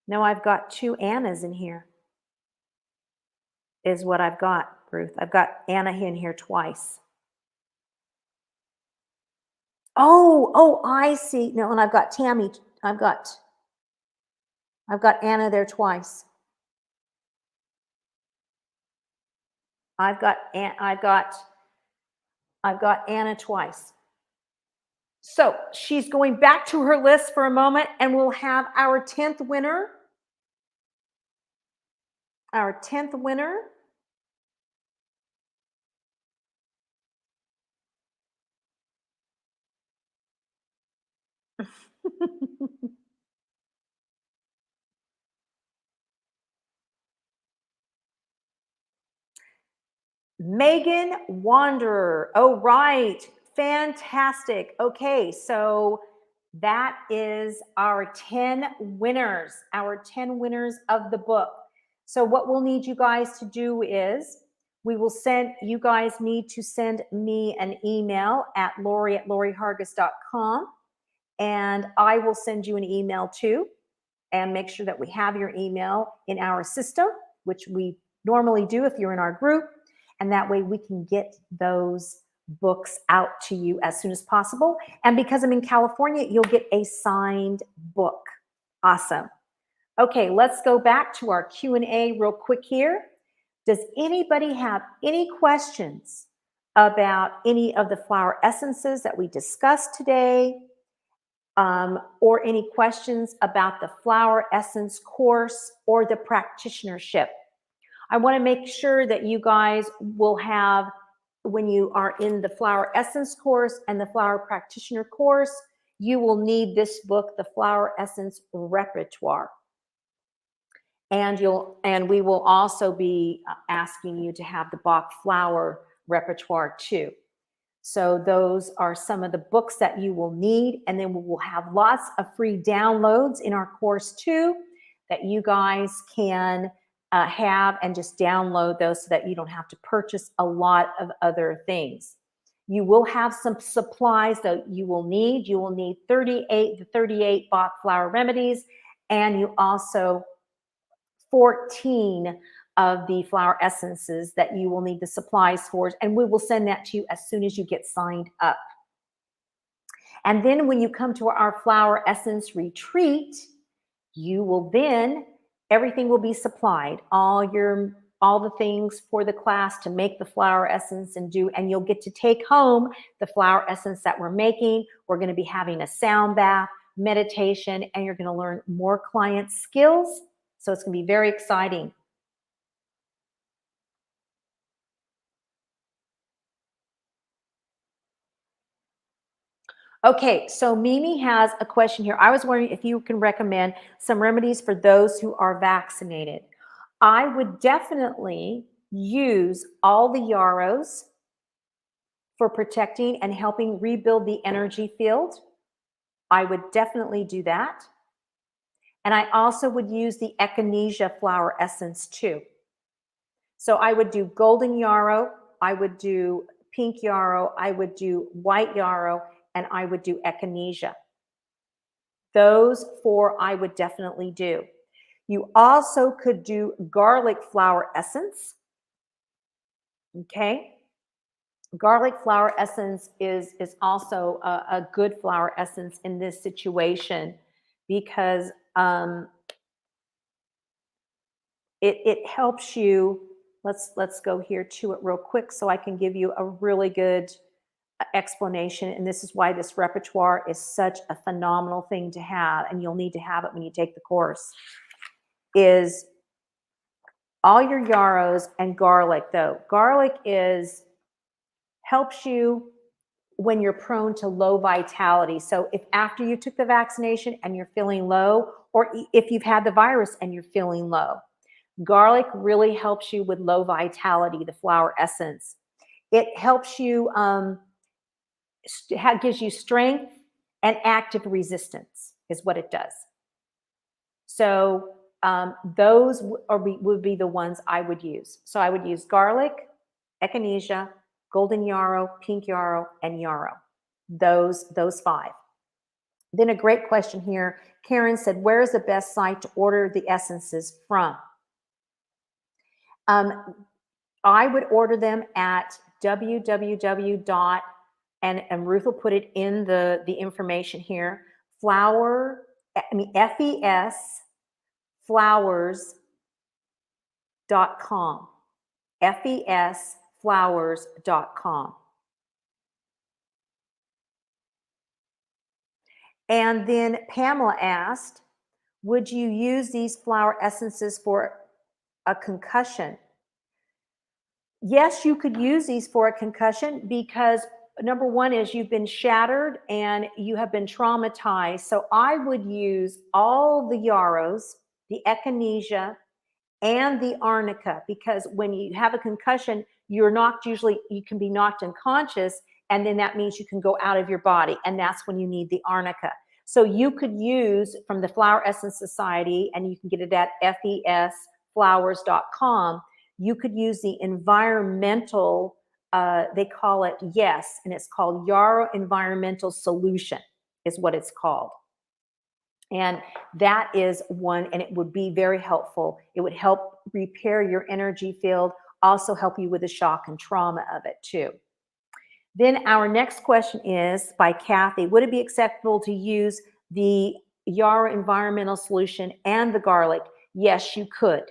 No, I've got two Annas in here, is what I've got, Ruth. I've got Anna in here twice. Oh, I see. No, and I've got Tammy. I've got Anna there twice. I've got Anna twice. So she's going back to her list for a moment, and we'll have our 10th winner. Our 10th winner. Megan Wanderer. Oh, right. Fantastic. Okay, so that is our 10 winners, of the book. So what we'll need you guys to do is you guys need to send me an email at Lorrie@lorriehargis.com, and I will send you an email too, and make sure that we have your email in our system, which we normally do if you're in our group. And that way we can get those books out to you as soon as possible. And because I'm in California, you'll get a signed book. Awesome. Okay, let's go back to our Q&A real quick here. Does anybody have any questions about any of the flower essences that we discussed today? Or any questions about the flower essence course or the practitionership? I want to make sure that you guys will have, when you are in the flower essence course and the flower practitioner course, you will need this book, The Flower Essence Repertoire. And we will also be asking you to have the Bach flower repertoire too. So those are some of the books that you will need. And then we will have lots of free downloads in our course too, that you guys can have and just download those so that you don't have to purchase a lot of other things. You will have some supplies that you will need. You will need 38 Bach flower remedies, and you also 14 of the flower essences that you will need the supplies for, and we will send that to you as soon as you get signed up. And then when you come to our flower essence retreat, you will then, everything will be supplied, all the things for the class to make the flower essence and you'll get to take home the flower essence that we're making. We're going to be having a sound bath, meditation, and you're going to learn more client skills. So it's going to be very exciting. Okay, so Mimi has a question here. I was wondering if you can recommend some remedies for those who are vaccinated. I would definitely use all the Yarrows for protecting and helping rebuild the energy field. I would definitely do that. And I also would use the Echinacea flower essence too. So I would do golden yarrow, I would do pink yarrow, I would do white yarrow, and I would do echinacea. Those 4 I would definitely do. You also could do garlic flower essence. Okay. Garlic flower essence is also a good flower essence in this situation, because it helps you. Let's go here to it real quick so I can give you a really good explanation. And this is why this repertoire is such a phenomenal thing to have, and you'll need to have it when you take the course. Is all your yarrows and garlic, though. Garlic helps you when you're prone to low vitality. So if after you took the vaccination and you're feeling low, or if you've had the virus and you're feeling low, garlic really helps you with low vitality, the flower essence. It helps you, gives you strength and active resistance is what it does. So those would be the ones I would use. So I would use garlic, echinacea, golden yarrow, pink yarrow, and yarrow. Those 5. Then a great question here. Karen said, where is the best site to order the essences from? I would order them at www. And Ruth will put it in the information here. FES flowers.com. FESflowers.com. And then Pamela asked, would you use these flower essences for a concussion? Yes, you could use these for a concussion because number one is you've been shattered and you have been traumatized. So I would use all the yarrows, the echinacea, and the arnica, because when you have a concussion, you can be knocked unconscious, and then that means you can go out of your body, and that's when you need the arnica. So you could use from the Flower Essence Society, and you can get it at fesflowers.com. You could use the environmental, they call it YES, and it's called Yarrow Environmental Solution is what it's called. And that is one, and it would be very helpful. It would help repair your energy field, also help you with the shock and trauma of it too. Then our next question is by Kathy. Would it be acceptable to use the Yarrow Environmental Solution and the garlic? Yes, you could.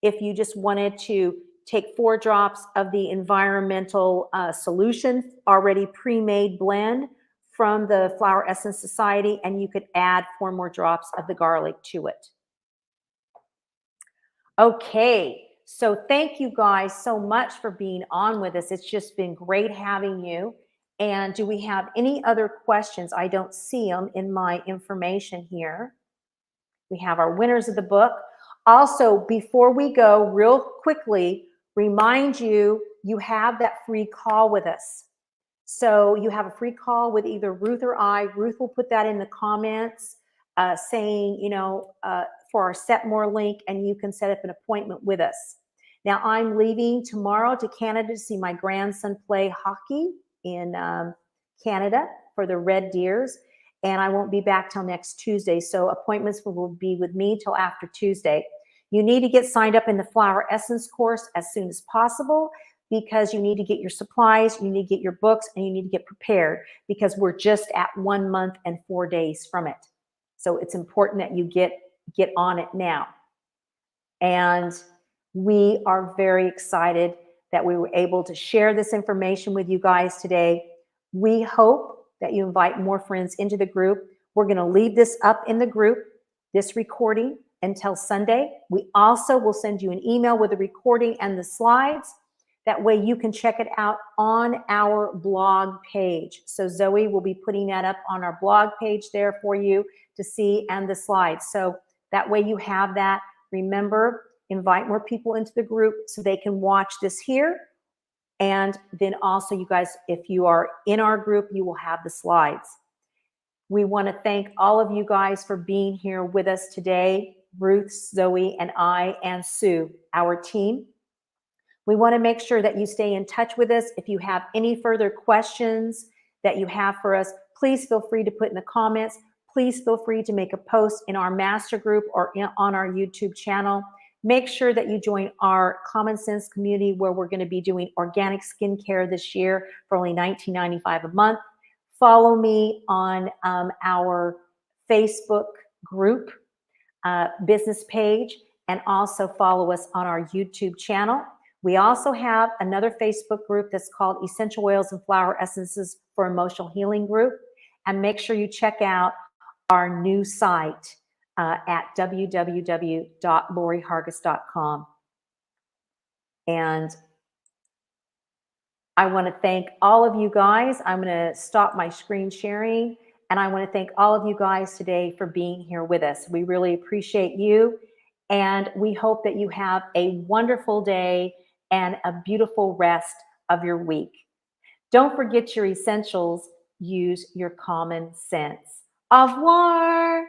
If you just wanted to take 4 drops of the environmental solution, already pre-made blend from the Flower Essence Society, and you could add 4 more drops of the garlic to it. Okay, so thank you guys so much for being on with us. It's just been great having you. And do we have any other questions? I don't see them in my information here. We have our winners of the book. Also, before we go, real quickly, remind you, you have that free call with us. So you have a free call with either Ruth or I. Ruth will put that in the comments saying, for our Set More link, and you can set up an appointment with us. Now, I'm leaving tomorrow to Canada to see my grandson play hockey in Canada for the Red Deers, and I won't be back till next Tuesday. So appointments will be with me till after Tuesday. You need to get signed up in the Flower Essence course as soon as possible, because you need to get your supplies, you need to get your books, and you need to get prepared, because we're just at 1 month and 4 days from it. So it's important that you get on it now. And we are very excited that we were able to share this information with you guys today. We hope that you invite more friends into the group. We're going to leave this up in the group, this recording, until Sunday. We also will send you an email with the recording and the slides. That way you can check it out on our blog page. So Zoe will be putting that up on our blog page there for you to see, and the slides. So that way you have that. Remember, invite more people into the group so they can watch this here. And then also, you guys, if you are in our group, you will have the slides. We want to thank all of you guys for being here with us today. Ruth, Zoe, and I, and Sue, our team. We want to make sure that you stay in touch with us. If you have any further questions that you have for us, please feel free to put in the comments. Please feel free to make a post in our master group or on our YouTube channel. Make sure that you join our Common Sense community, where we're going to be doing organic skincare this year for only $19.95 a month. Follow me on our Facebook group business page, and also follow us on our YouTube channel. We also have another Facebook group that's called Essential Oils and Flower Essences for Emotional Healing group. And make sure you check out our new site at www.lorriehargis.com. And I want to thank all of you guys. I'm going to stop my screen sharing, and I want to thank all of you guys today for being here with us. We really appreciate you, and we hope that you have a wonderful day and a beautiful rest of your week. Don't forget your essentials. Use your common sense. Au revoir.